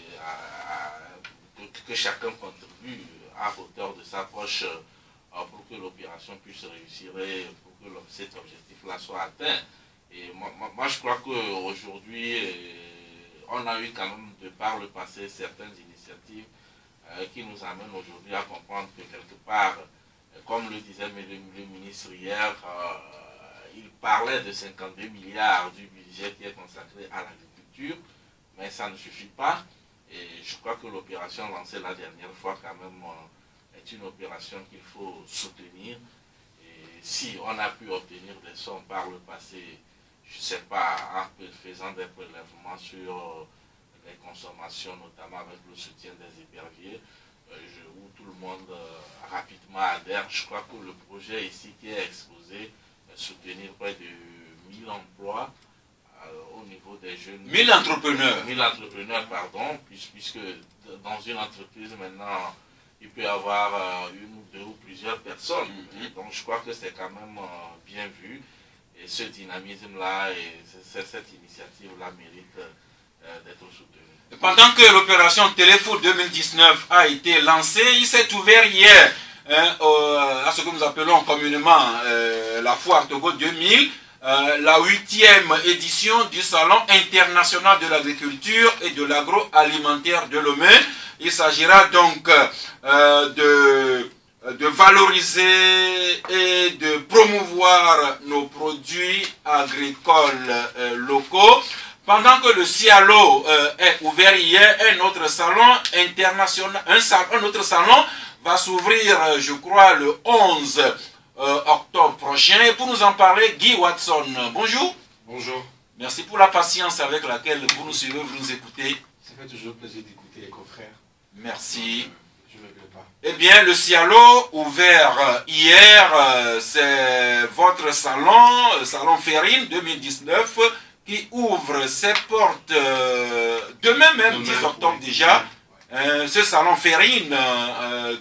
que chacun contribue à hauteur de sa poche pour que l'opération puisse réussir et pour que cet objectif-là soit atteint. Et moi, je crois qu'aujourd'hui, on a eu quand même, de par le passé, certaines initiatives qui nous amènent aujourd'hui à comprendre que quelque part, comme le disait le ministre hier, il parlait de 52 milliards du budget qui est consacré à l'agriculture, mais ça ne suffit pas. Et je crois que l'opération lancée la dernière fois, quand même, est une opération qu'il faut soutenir. Et si on a pu obtenir des sommes par le passé, je ne sais pas, en faisant des prélèvements sur les consommations, notamment avec le soutien des éperviers, où tout le monde rapidement adhère. Je crois que le projet ici qui est exposé, soutenir près de 1000 emplois au niveau des jeunes. 1000 entrepreneurs. 1000 entrepreneurs, pardon, puisque dans une entreprise maintenant, il peut y avoir une ou deux ou plusieurs personnes. Donc je crois que c'est quand même bien vu. Et ce dynamisme-là et cette initiative-là mérite d'être soutenue. Pendant que l'opération Téléfoot 2019 a été lancée, il s'est ouvert hier à ce que nous appelons communément la foire Togo 2000, la 8e édition du Salon international de l'agriculture et de l'agroalimentaire de Lomé. Il s'agira donc de valoriser et de promouvoir nos produits agricoles locaux. Pendant que le CIALO est ouvert hier, un autre salon international, un autre salon va s'ouvrir, je crois, le 11 octobre prochain. Et pour nous en parler, Guy Watson, bonjour. Bonjour. Merci pour la patience avec laquelle vous nous suivez, vous nous écoutez. Ça fait toujours plaisir d'écouter les confrères. Merci. Je ne me plains pas. Eh bien, le CIALO ouvert hier, c'est votre salon, Salon Ferrine 2019, qui ouvre ses portes demain même, 10 octobre déjà. Ce salon Ferrine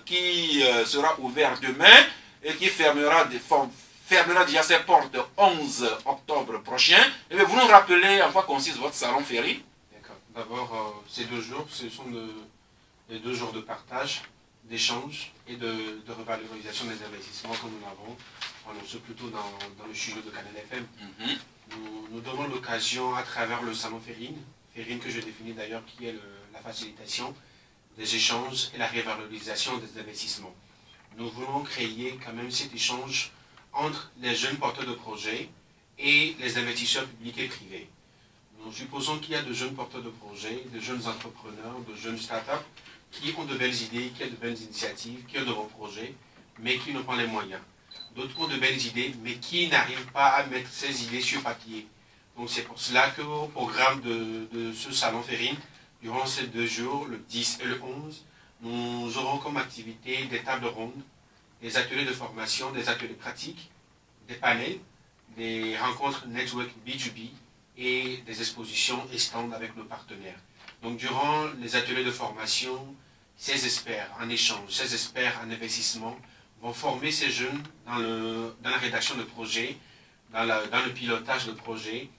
qui sera ouvert demain et qui fermera déjà ses portes 11 octobre prochain. Et vous nous rappelez en quoi consiste votre salon Ferrine? D'accord. D'abord, ces 2 jours, ce sont les 2 jours de partage, d'échange et de revalorisation des investissements que nous avons annoncé plus tôt dans le studio de Canal FM. Nous donnons l'occasion à travers le salon Ferrine que je définis d'ailleurs qui est la facilitation des échanges et la revalorisation des investissements. Nous voulons créer quand même cet échange entre les jeunes porteurs de projets et les investisseurs publics et privés. Nous supposons qu'il y a de jeunes porteurs de projets, de jeunes entrepreneurs, de jeunes startups qui ont de belles idées, qui ont de belles initiatives, qui ont de bons projets, mais qui n'ont pas les moyens. D'autres ont de belles idées, mais qui n'arrivent pas à mettre ces idées sur papier. Donc c'est pour cela qu'au programme de ce salon Ferrine, durant ces 2 jours, le 10 et le 11, nous aurons comme activité des tables rondes, des ateliers de formation, des ateliers pratiques, des panels, des rencontres network B2B et des expositions et stands avec nos partenaires. Donc durant les ateliers de formation, ces experts en échange, ces experts en investissement vont former ces jeunes dans la rédaction de projets, dans le pilotage de projets,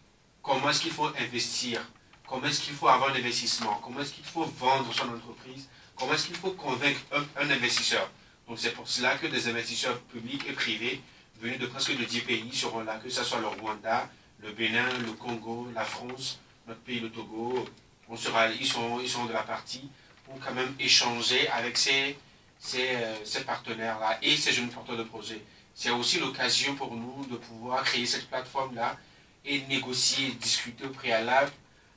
comment est-ce qu'il faut investir, comment est-ce qu'il faut avoir un investissement, comment est-ce qu'il faut vendre son entreprise, comment est-ce qu'il faut convaincre un investisseur. Donc c'est pour cela que des investisseurs publics et privés venus de presque de 10 pays seront là, que ce soit le Rwanda, le Bénin, le Congo, la France, notre pays, le Togo. Ils sont de la partie pour quand même échanger avec ces partenaires-là et ces jeunes porteurs de projets. C'est aussi l'occasion pour nous de pouvoir créer cette plateforme-là et négocier, discuter au préalable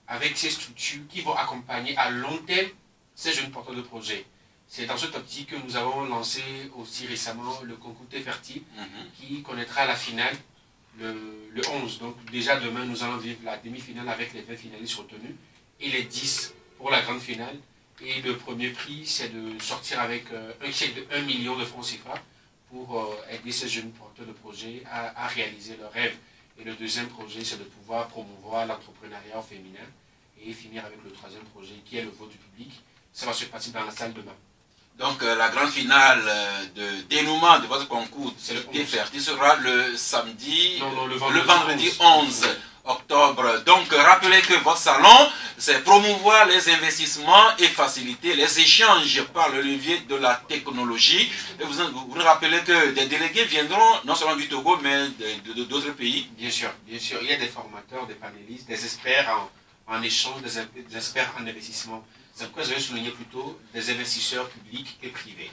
avec ces structures qui vont accompagner à long terme ces jeunes porteurs de projets. C'est dans cette optique que nous avons lancé aussi récemment le concours T-Fertile qui connaîtra la finale le 11. Donc déjà demain, nous allons vivre la demi-finale avec les 20 finalistes retenus et les 10 pour la grande finale. Et le premier prix, c'est de sortir avec un chèque de 1 million de francs CFA pour aider ces jeunes porteurs de projets à réaliser leurs rêves. Et le deuxième projet, c'est de pouvoir promouvoir l'entrepreneuriat féminin et finir avec le troisième projet qui est le vote du public. Ça va se passer dans la salle demain. Donc la grande finale de dénouement de votre concours qui sera le samedi, non, le vendredi 11 octobre. Donc rappelez que votre salon, c'est promouvoir les investissements et faciliter les échanges par le levier de la technologie. Et vous nous rappelez que des délégués viendront non seulement du Togo, mais d'autres pays. Bien sûr, il y a des formateurs, des panélistes, des experts en échange, des experts en investissement. C'est pourquoi je vais souligner plutôt des investisseurs publics et privés.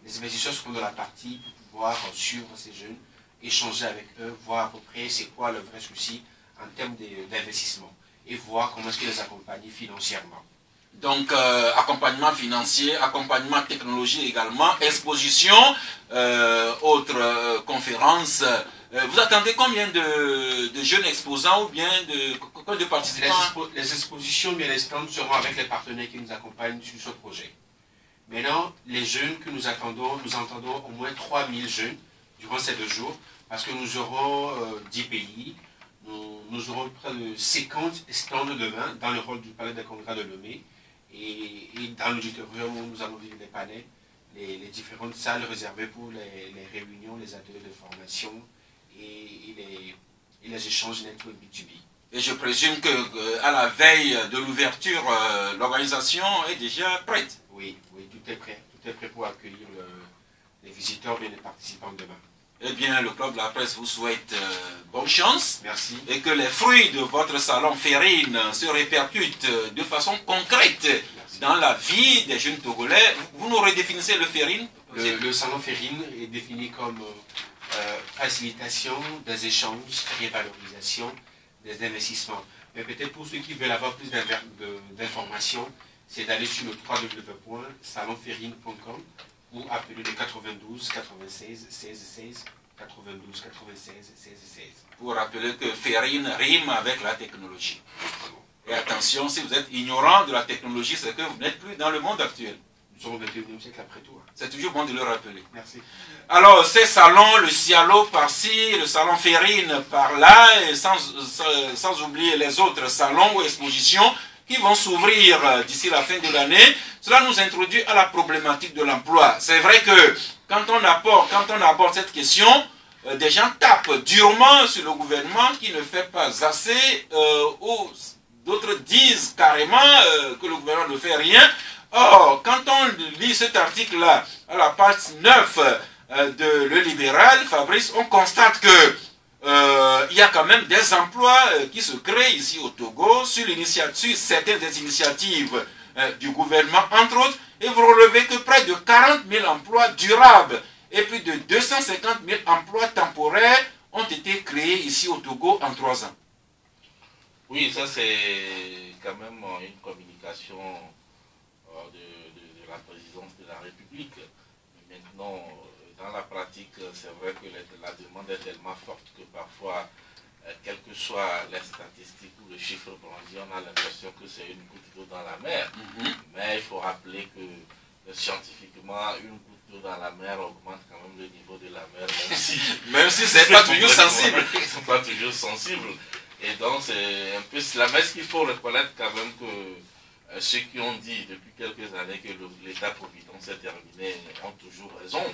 Les investisseurs seront de la partie pour pouvoir suivre ces jeunes, échanger avec eux, voir à peu près c'est quoi le vrai souci en termes d'investissement et voir comment est-ce qu'ils les accompagnent financièrement. Donc accompagnement financier, accompagnement technologique également, exposition, autres conférences. Vous attendez combien de jeunes exposants ou bien de participants? Les expositions, mais les stands seront avec les partenaires qui nous accompagnent sur ce projet. Maintenant, les jeunes que nous attendons au moins 3000 jeunes durant ces 2 jours, parce que nous aurons 10 pays, nous aurons près de 50 stands demain dans le hall du Palais des Congrès de Lomé, et dans l'auditorium où nous allons vivre les panels, les différentes salles réservées pour les réunions, les ateliers de formation, et les échanges network B2B. Et je présume qu'à la veille de l'ouverture, l'organisation est déjà prête. Oui, tout est prêt. Tout est prêt pour accueillir les visiteurs et les participants demain. Eh bien, le Club de la Presse vous souhaite bonne chance. Merci. Et que les fruits de votre salon Ferrine se répercutent de façon concrète. Merci. Dans la vie des jeunes Togolais. Vous nous redéfinissez le Ferrine? Le salon Ferrine est défini comme facilitation des échanges, révalorisation des investissements. Mais peut-être pour ceux qui veulent avoir plus d'informations, c'est d'aller sur le www.salonferrine.com ou appeler le 92 96 16 16 92 96 16 16. Pour rappeler que Ferrine rime avec la technologie. Et attention, si vous êtes ignorant de la technologie, c'est que vous n'êtes plus dans le monde actuel. Nous sommes au XXIe siècle après tout. C'est toujours bon de le rappeler. Merci. Alors, ces salons, le Cialo par-ci, le salon Ferrine par-là, et sans oublier les autres salons ou expositions qui vont s'ouvrir d'ici la fin de l'année, cela nous introduit à la problématique de l'emploi. C'est vrai que quand on aborde cette question, des gens tapent durement sur le gouvernement qui ne fait pas assez, ou d'autres disent carrément que le gouvernement ne fait rien. Or, quand on lit cet article-là, à la page 9 de Le Libéral, Fabrice, on constate que il y a quand même des emplois qui se créent ici au Togo sur certaines des initiatives du gouvernement, entre autres, et vous relevez que près de 40 000 emplois durables et plus de 250 000 emplois temporaires ont été créés ici au Togo en 3 ans. Oui, ça c'est quand même une communication de la présidence de la République. Maintenant, dans la pratique, c'est vrai que la demande est tellement forte que parfois, quelles que soient les statistiques ou les chiffres brandis, on a l'impression que c'est une goutte d'eau dans la mer. Mais il faut rappeler que scientifiquement, une goutte d'eau dans la mer augmente quand même le niveau de la mer, même si c'est pas toujours sensible. C'est pas toujours sensible. Et donc, c'est un peu cela. Mais ce qu'il faut reconnaître quand même que ceux qui ont dit depuis quelques années que l'État-providence est terminé ont toujours raison.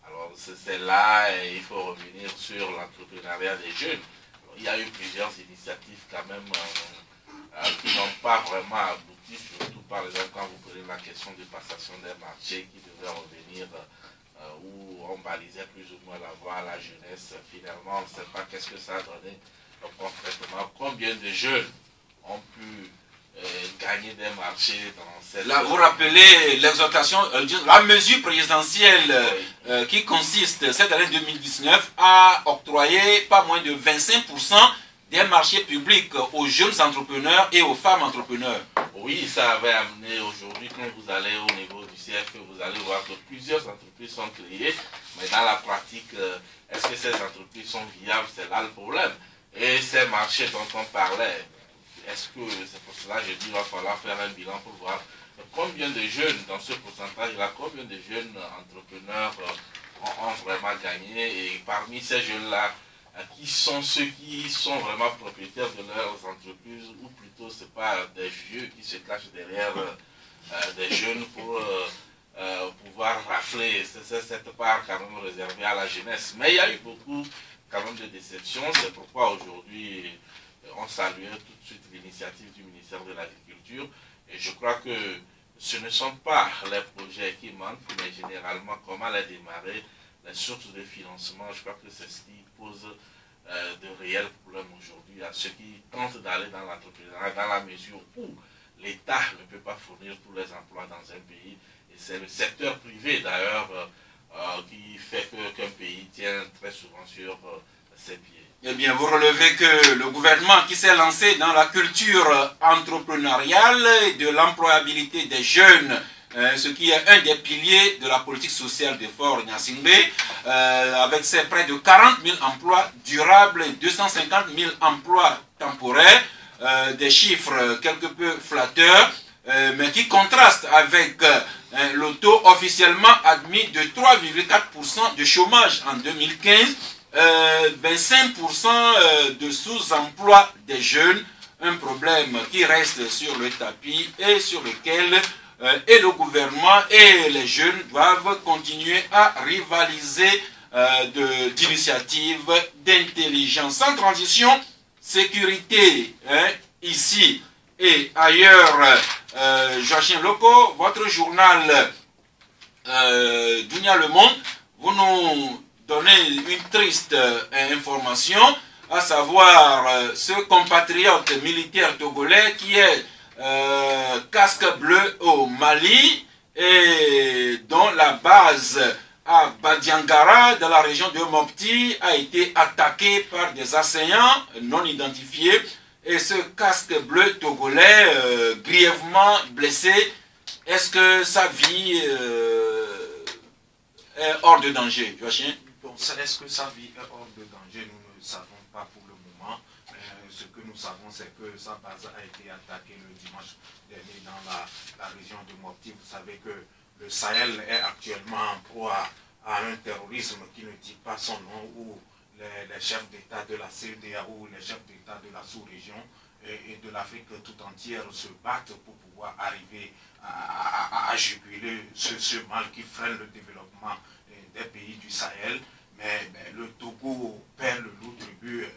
Alors, c'est là, et il faut revenir sur l'entrepreneuriat des jeunes. Alors, il y a eu plusieurs initiatives quand même qui n'ont pas vraiment abouti, surtout par exemple quand vous prenez la question de passation des marchés qui devait revenir, où on balisait plus ou moins la voie à la jeunesse. Finalement, on ne sait pas qu'est-ce que ça a donné concrètement. Combien de jeunes ont pu gagner des marchés dans cette... Là, vous rappelez l'exhortation, la mesure présidentielle qui consiste, cette année 2019, à octroyer pas moins de 25% des marchés publics aux jeunes entrepreneurs et aux femmes entrepreneurs. Oui, ça avait amené aujourd'hui, quand vous allez au niveau du CFE, vous allez voir que plusieurs entreprises sont créées, mais dans la pratique, est-ce que ces entreprises sont viables? C'est là le problème. Et ces marchés dont on parlait, est-ce que c'est pour cela que je dis qu'il va falloir faire un bilan pour voir combien de jeunes, dans ce pourcentage-là, combien de jeunes entrepreneurs ont vraiment gagné, et parmi ces jeunes-là, qui sont ceux qui sont vraiment propriétaires de leurs entreprises, ou plutôt c'est pas des vieux qui se cachent derrière des jeunes pour pouvoir rafler cette part quand même réservée à la jeunesse. Mais il y a eu beaucoup quand même de déceptions, c'est pourquoi aujourd'hui on saluait tout de suite l'initiative du ministère de l'Agriculture, et je crois que ce ne sont pas les projets qui manquent, mais généralement comment les démarrer, les sources de financement. Je crois que c'est ce qui pose de réels problèmes aujourd'hui à ceux qui tentent d'aller dans l'entrepreneuriat, dans la mesure où l'État ne peut pas fournir tous les emplois dans un pays. Et c'est le secteur privé d'ailleurs qui fait qu'un pays tient très souvent sur ses pieds. Eh bien, vous relevez que le gouvernement qui s'est lancé dans la culture entrepreneuriale et de l'employabilité des jeunes, ce qui est un des piliers de la politique sociale de Faure Gnassingbé, avec ses près de 40 000 emplois durables et 250 000 emplois temporaires, des chiffres quelque peu flatteurs, mais qui contrastent avec le taux officiellement admis de 3,4% de chômage en 2015, 25% de sous-emploi des jeunes, un problème qui reste sur le tapis et sur lequel et le gouvernement et les jeunes doivent continuer à rivaliser d'initiatives, d'intelligence. Sans transition, sécurité, ici et ailleurs. Joachim Loko, votre journal Dunia Le Monde, vous nous donnez une triste information, à savoir ce compatriote militaire togolais qui est casque bleu au Mali et dont la base à Badiangara, dans la région de Mopti, a été attaquée par des assaillants non identifiés, et ce casque bleu togolais grièvement blessé. Est-ce que sa vie est hors de danger, Joachim? Bon, est-ce que sa vie est hors de danger? Nous ne savons pas pour le moment. Ce que nous savons, c'est que sa base a été attaquée le dimanche dernier dans la région de Mopti. Vous savez que le Sahel est actuellement en proie à un terrorisme qui ne dit pas son nom, où les chefs d'État de la CEDEAO, les chefs d'État de la sous-région et de l'Afrique tout entière se battent pour pouvoir arriver à juguler ce mal qui freine le développement des pays du Sahel. Mais le Togo perd le lourd tribut.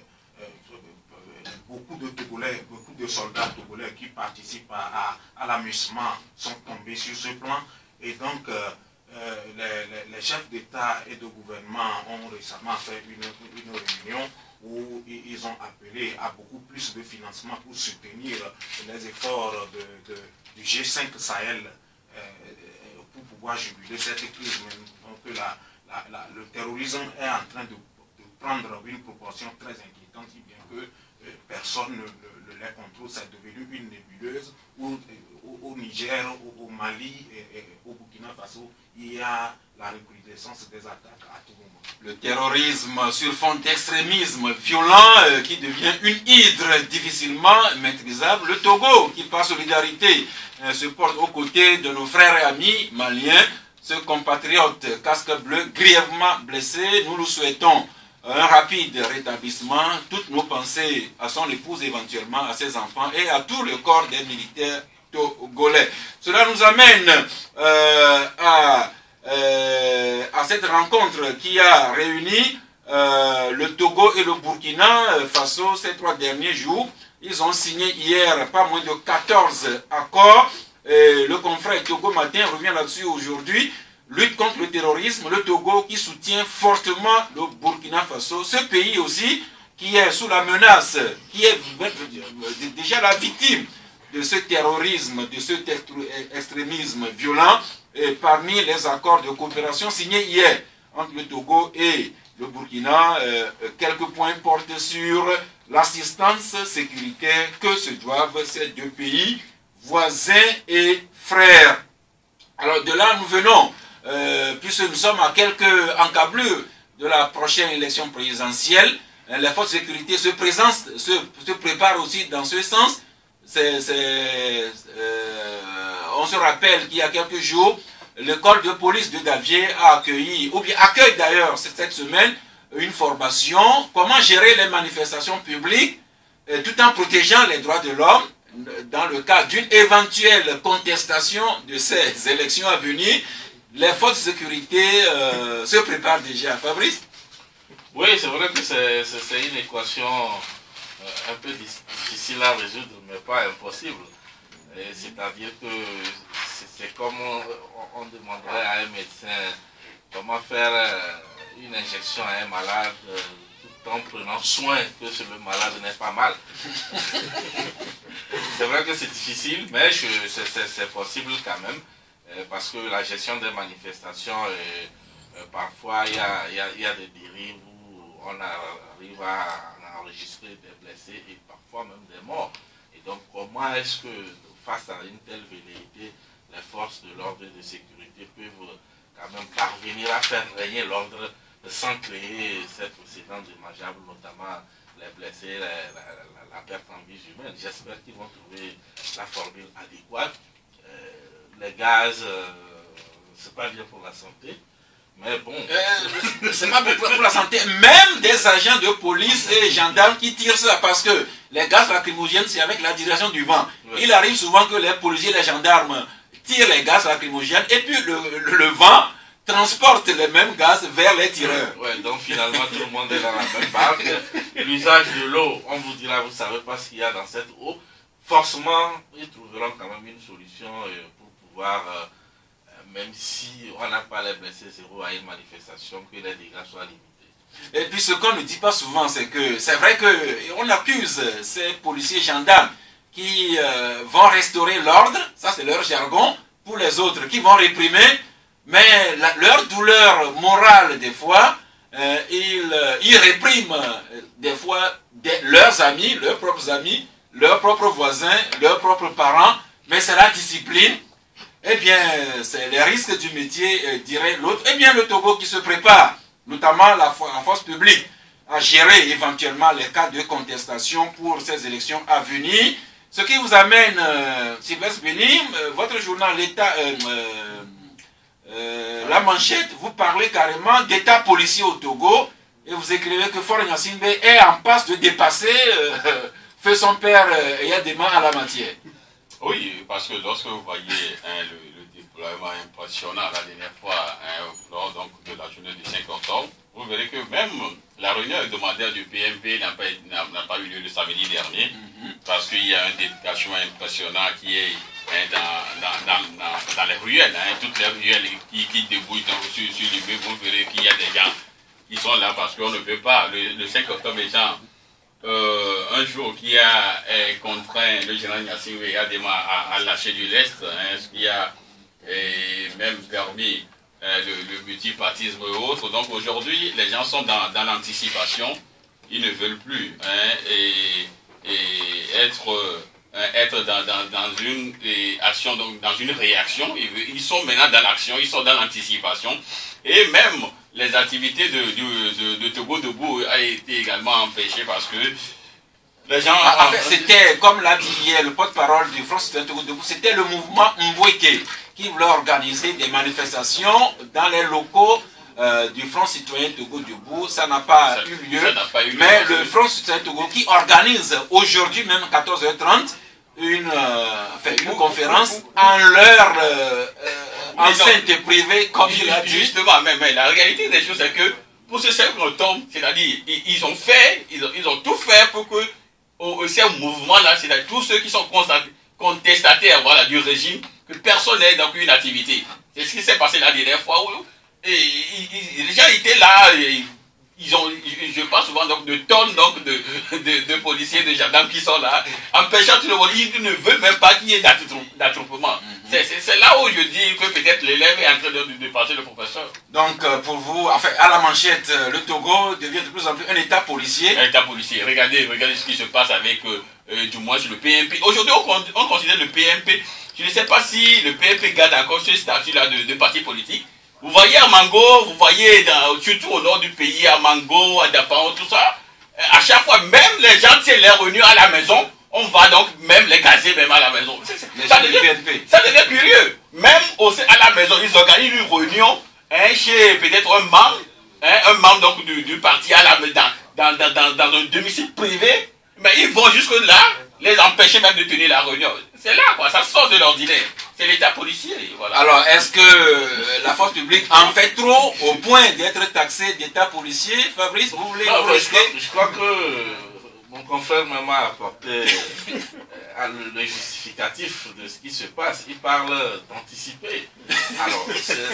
Beaucoup de Togolais, beaucoup de soldats togolais qui participent à l'amusement sont tombés sur ce plan. Et donc, les chefs d'État et de gouvernement ont récemment fait une réunion où ils ont appelé à beaucoup plus de financement pour soutenir les efforts du G5 Sahel pour pouvoir juguler cette crise. Donc, le terrorisme est en train de prendre une proportion très inquiétante, si bien que personne ne les contrôle. C'est devenu une nébuleuse où au Niger, au Mali et au Burkina Faso, il y a la recrudescence des attaques à tout moment. Le terrorisme sur fond d'extrémisme violent qui devient une hydre difficilement maîtrisable. Le Togo, qui par solidarité se porte aux côtés de nos frères et amis maliens, ce compatriote casque bleu grièvement blessé, nous lui souhaitons un rapide rétablissement. Toutes nos pensées à son épouse, éventuellement à ses enfants et à tout le corps des militaires togolais. Cela nous amène à cette rencontre qui a réuni le Togo et le Burkina Faso ces 3 derniers jours. Ils ont signé hier pas moins de 14 accords. Le confrère Togo Matin revient là-dessus aujourd'hui. Lutte contre le terrorisme, le Togo qui soutient fortement le Burkina Faso, ce pays aussi qui est sous la menace, qui est déjà la victime de ce terrorisme, de cet extrémisme violent. Et parmi les accords de coopération signés hier entre le Togo et le Burkina, quelques points portent sur l'assistance sécuritaire que se doivent ces deux pays voisins et frères. Alors de là nous venons, puisque nous sommes à quelques encablures de la prochaine élection présidentielle, les forces de sécurité se préparent aussi dans ce sens. On se rappelle qu'il y a quelques jours, l'école de police de Davier a accueilli, ou bien accueille d'ailleurs cette semaine, une formation, comment gérer les manifestations publiques tout en protégeant les droits de l'homme dans le cas d'une éventuelle contestation de ces élections à venir. Les forces de sécurité se préparent déjà. Fabrice? Oui, c'est vrai que c'est une équation un peu difficile à résoudre, mais pas impossible. C'est-à-dire que c'est comme on demanderait à un médecin comment faire une injection à un malade tout en prenant soin que le malade n'ait pas mal. C'est vrai que c'est difficile, mais c'est possible quand même, parce que la gestion des manifestations, parfois il y a des dérives où on arrive à enregistrer des blessés et parfois même des morts. Et donc comment est-ce que face à une telle velléité, les forces de l'ordre et de sécurité peuvent quand même parvenir à faire régner l'ordre sans créer ces précédents dommageables, notamment les blessés, la perte en vie humaine. J'espère qu'ils vont trouver la formule adéquate. Les gaz, c'est pas bien pour la santé, mais bon. C'est pas pour la santé. Même des agents de police et gendarmes qui tirent ça, parce que les gaz lacrymogènes, c'est avec la direction du vent. Oui. Il arrive souvent que les policiers et les gendarmes tirent les gaz lacrymogènes et puis le vent transporte les mêmes gaz vers les tireurs. Ouais, donc finalement tout le monde est dans la même barque. L'usage de l'eau, on vous dira, vous ne savez pas ce qu'il y a dans cette eau. Forcément, ils trouveront quand même une solution pour pouvoir, même si on n'a pas les blessés zéro à une manifestation, que les dégâts soient limités. Et puis ce qu'on ne dit pas souvent, c'est que c'est vrai qu'on accuse ces policiers gendarmes qui vont restaurer l'ordre, ça c'est leur jargon, pour les autres qui vont réprimer. Mais leur douleur morale, des fois, ils répriment des fois leurs amis, leurs propres voisins, leurs propres parents, mais c'est la discipline. Eh bien, c'est les risques du métier, dirait l'autre. Eh bien, le Togo qui se prépare, notamment la force publique, à gérer éventuellement les cas de contestation pour ces élections à venir. Ce qui vous amène, Sylvestre Béni, votre journal, l'État... la manchette, vous parlez carrément d'état policier au Togo et vous écrivez que Faure Gnassingbé est en passe de dépasser fait son père ayant des mains à la matière. Oui, parce que lorsque vous voyez le déploiement impressionnant la dernière fois lors donc, de la journée du 5 octobre, vous verrez que même la réunion hebdomadaire du PMP n'a pas eu lieu le samedi dernier, parce qu'il y a un détachement impressionnant qui est dans les ruelles, toutes les ruelles qui débouillent sur l'immeuble. Vous verrez qu'il y a des gens qui sont là parce qu'on ne peut pas. Le 5 octobre étant un jour qui a contraint le général Gnassingbé à lâcher du lest, ce qui a même permis le multipartisme et autres. Donc aujourd'hui, les gens sont dans l'anticipation. Ils ne veulent plus être dans une action, donc dans une réaction. Ils sont maintenant dans l'action, ils sont dans l'anticipation. Et même les activités de Togo Debout a été également empêchées parce que les gens... En fait, c'était, comme l'a dit hier le porte-parole du Front Citoyen Togo Debout, c'était le mouvement Mboueke qui voulait organiser des manifestations dans les locaux du Front Citoyen Togo Debout. Ça n'a pas eu lieu. Mais le Front Citoyen Togo qui organise aujourd'hui même 14h30 une conférence en leur enceinte privée, comme il a dit. Justement, mais la réalité des choses, c'est que pour ce 5 octobre, c'est-à-dire, ils ont tout fait pour que ces mouvements-là, c'est-à-dire tous ceux qui sont contestataires voilà, du régime, que personne n'ait donc une activité. C'est ce qui s'est passé la dernière fois où les gens étaient là, ils je parle souvent donc, de tonnes donc, de policiers, de gendarmes qui sont là, empêchant tout le monde. Ils ne veulent même pas qu'il y ait d'attroupement. C'est là où je dis que peut-être l'élève est en train de dépasser le professeur. Donc, pour vous, enfin, à la manchette, le Togo devient de plus en plus un État policier. Un État policier. Regardez ce qui se passe avec, du moins, le PMP. Aujourd'hui, on considère le PMP. Je ne sais pas si le PMP garde encore ce statut-là de parti politique. Vous voyez à Mango, vous voyez surtout au nord du pays, à Mango, à Dapao, tout ça. À chaque fois, même les gens tiennent les réunions à la maison. On va donc même les gazer même à la maison. Ça devient curieux. Même à la maison, ils organisent une réunion chez peut-être un membre donc, du parti dans un domicile privé. Mais ils vont jusque là, les empêcher même de tenir la réunion. C'est là quoi, ça sort de l'ordinaire. C'est l'état policier. Voilà. Alors, est-ce que la force publique en fait trop au point d'être taxée d'état policier? Fabrice, vous voulez rester? Je crois que mon confrère m'a apporté le justificatif de ce qui se passe. Il parle d'anticiper. Alors,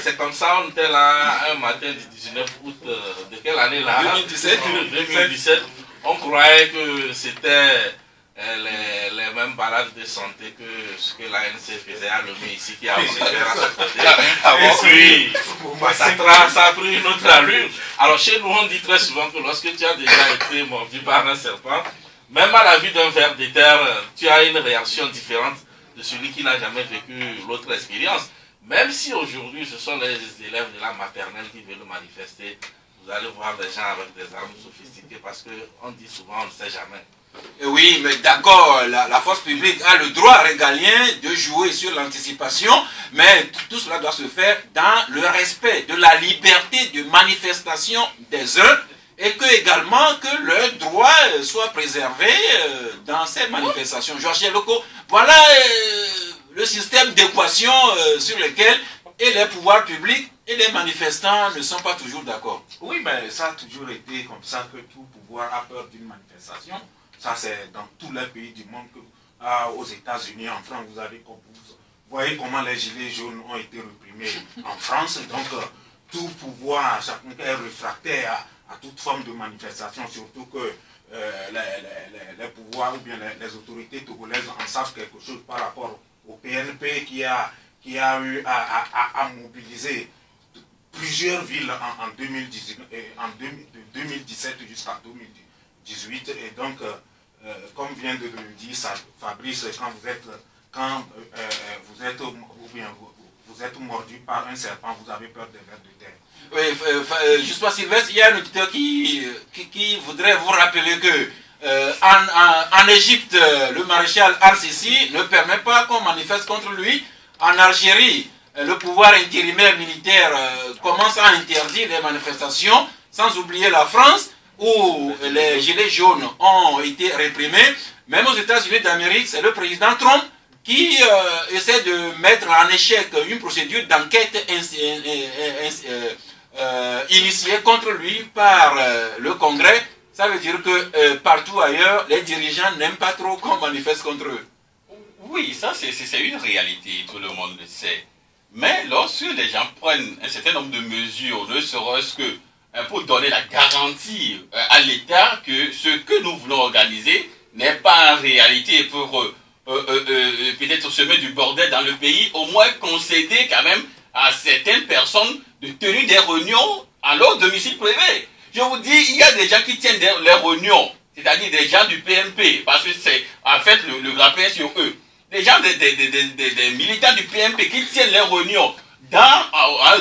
c'est comme ça, on était là un matin du 19 août, de quelle année là? 2017. On croyait que c'était les mêmes balades de santé que ce que l'ANC faisait à Lomé ici, qui a aussi fait à ce côté. Et puis, ça a pris une autre allure. Alors chez nous, on dit très souvent que lorsque tu as déjà été mordu par un serpent, même à la vue d'un ver de terre, tu as une réaction différente de celui qui n'a jamais vécu l'autre expérience. Même si aujourd'hui, ce sont les élèves de la maternelle qui veulent manifester, vous allez voir des gens avec des armes sophistiquées parce qu'on dit souvent, on ne sait jamais. Oui, mais d'accord, la force publique a le droit régalien de jouer sur l'anticipation, mais tout cela doit se faire dans le respect de la liberté de manifestation des uns et que également que leurs droits soient préservés dans ces manifestations. Georges Loco, voilà le système d'équation sur lequel et les pouvoirs publics et les manifestants ne sont pas toujours d'accord. Oui, mais ça a toujours été comme ça que tout pouvoir a peur d'une manifestation. Ça, c'est dans tous les pays du monde, aux États-Unis, en France, vous voyez comment les gilets jaunes ont été réprimés en France. Donc, tout pouvoir, chacun est réfractaire à toute forme de manifestation, surtout que les pouvoirs ou bien les autorités togolaises en savent quelque chose par rapport au PNP qui a eu à mobiliser plusieurs villes en 2017 jusqu'à 2018. Et donc, comme vient de le dire Fabrice, quand vous êtes mordu par un serpent, vous avez peur des vers de terre. Oui, juste pas Sylvestre, il y a un auditeur qui voudrait vous rappeler que en Égypte, le maréchal Al-Sisi ne permet pas qu'on manifeste contre lui. En Algérie, le pouvoir intérimaire militaire commence à interdire les manifestations, sans oublier la France, où les gilets jaunes ont été réprimés. Même aux États-Unis d'Amérique, c'est le président Trump qui essaie de mettre en échec une procédure d'enquête initiée contre lui par le Congrès. Ça veut dire que partout ailleurs, les dirigeants n'aiment pas trop qu'on manifeste contre eux. Oui, ça c'est une réalité, tout le monde le sait. Mais lorsque les gens prennent un certain nombre de mesures, ne serait-ce que pour donner la garantie à l'État que ce que nous voulons organiser n'est pas en réalité pour peut-être semer du bordel dans le pays, au moins concéder quand même à certaines personnes de tenir des réunions à leur domicile privé. Je vous dis, il y a des gens qui tiennent les réunions, c'est-à-dire des gens du PMP, parce que c'est en fait le grappin sur eux. Des gens, des militants du PMP qui tiennent les réunions dans un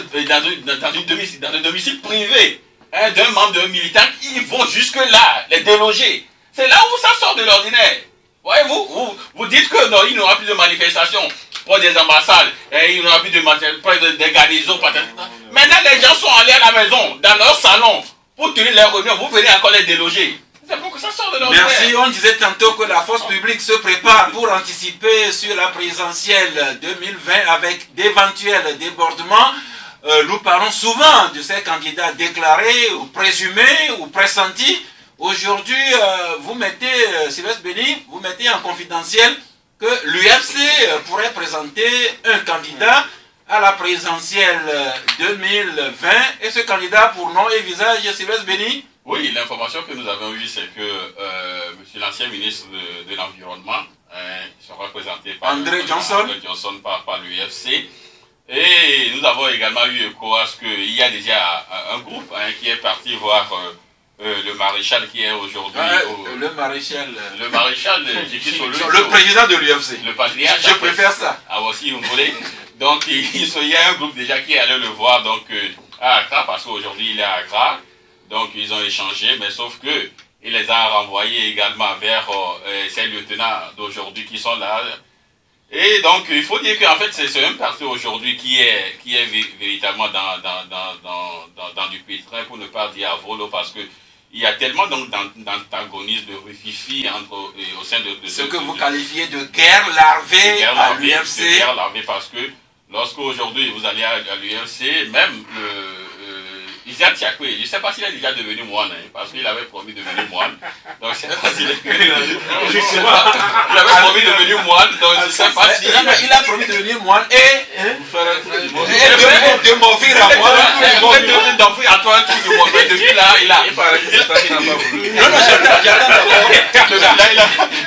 domicile privé d'un membre d'un militant, ils vont jusque-là, les déloger. C'est là où ça sort de l'ordinaire. Voyez-vous, vous dites que non, il n'y aura plus de manifestations pour des ambassades, et il n'y aura plus de des garnisons. Maintenant, les gens sont allés à la maison, dans leur salon, pour tenir les réunions, vous venez encore les déloger. C'est pour que ça sorte de l'ordinaire. Merci, on disait tantôt que la force publique se prépare pour anticiper sur la présidentielle 2020 avec d'éventuels débordements. Nous parlons souvent de ces candidats déclarés ou présumés ou pressentis. Aujourd'hui, vous mettez, Sylvestre Béni, vous mettez en confidentiel que l'UFC pourrait présenter un candidat à la présidentielle 2020. Et ce candidat pour nom et visage, Sylvestre Béni? Oui, l'information que nous avons eue, c'est que l'ancien ministre de l'Environnement sera présenté par André Johnson par l'UFC. Et nous avons également eu écho à ce qu'il y a déjà un groupe qui est parti voir le maréchal qui est aujourd'hui... le maréchal... Le maréchal le président de l'UFC. Le patriarche. Je préfère ça. Ah, aussi, vous voulez. Donc, il y a un groupe déjà qui est allé le voir à Accra, parce qu'aujourd'hui, il est à Accra. Donc, ils ont échangé, mais sauf que il les a renvoyés également vers ces lieutenants d'aujourd'hui qui sont là. Et donc, il faut dire qu'en fait, c'est un parti aujourd'hui qui est véritablement dans du pétrin, pour ne pas dire à volo, parce que il y a tellement d'antagonismes, de rififi au sein de ce que vous qualifiez de guerre larvée à l'UFC. De guerre larvée, parce que lorsque aujourd'hui vous allez à l'UFC, même Isiat Tiakwe, je ne sais pas s'il est déjà devenu moine, parce qu'il avait promis de devenir moine. Donc je ne sais pas s'il est il avait promis de devenir moine, donc je ne sais pas si... Il a promis de devenir moine et de m'offrir à moi. D'offrir à toi un truc de moine. Mais depuis là, il a... Il paraît que c'est toi qui n'as pas voulu. Non,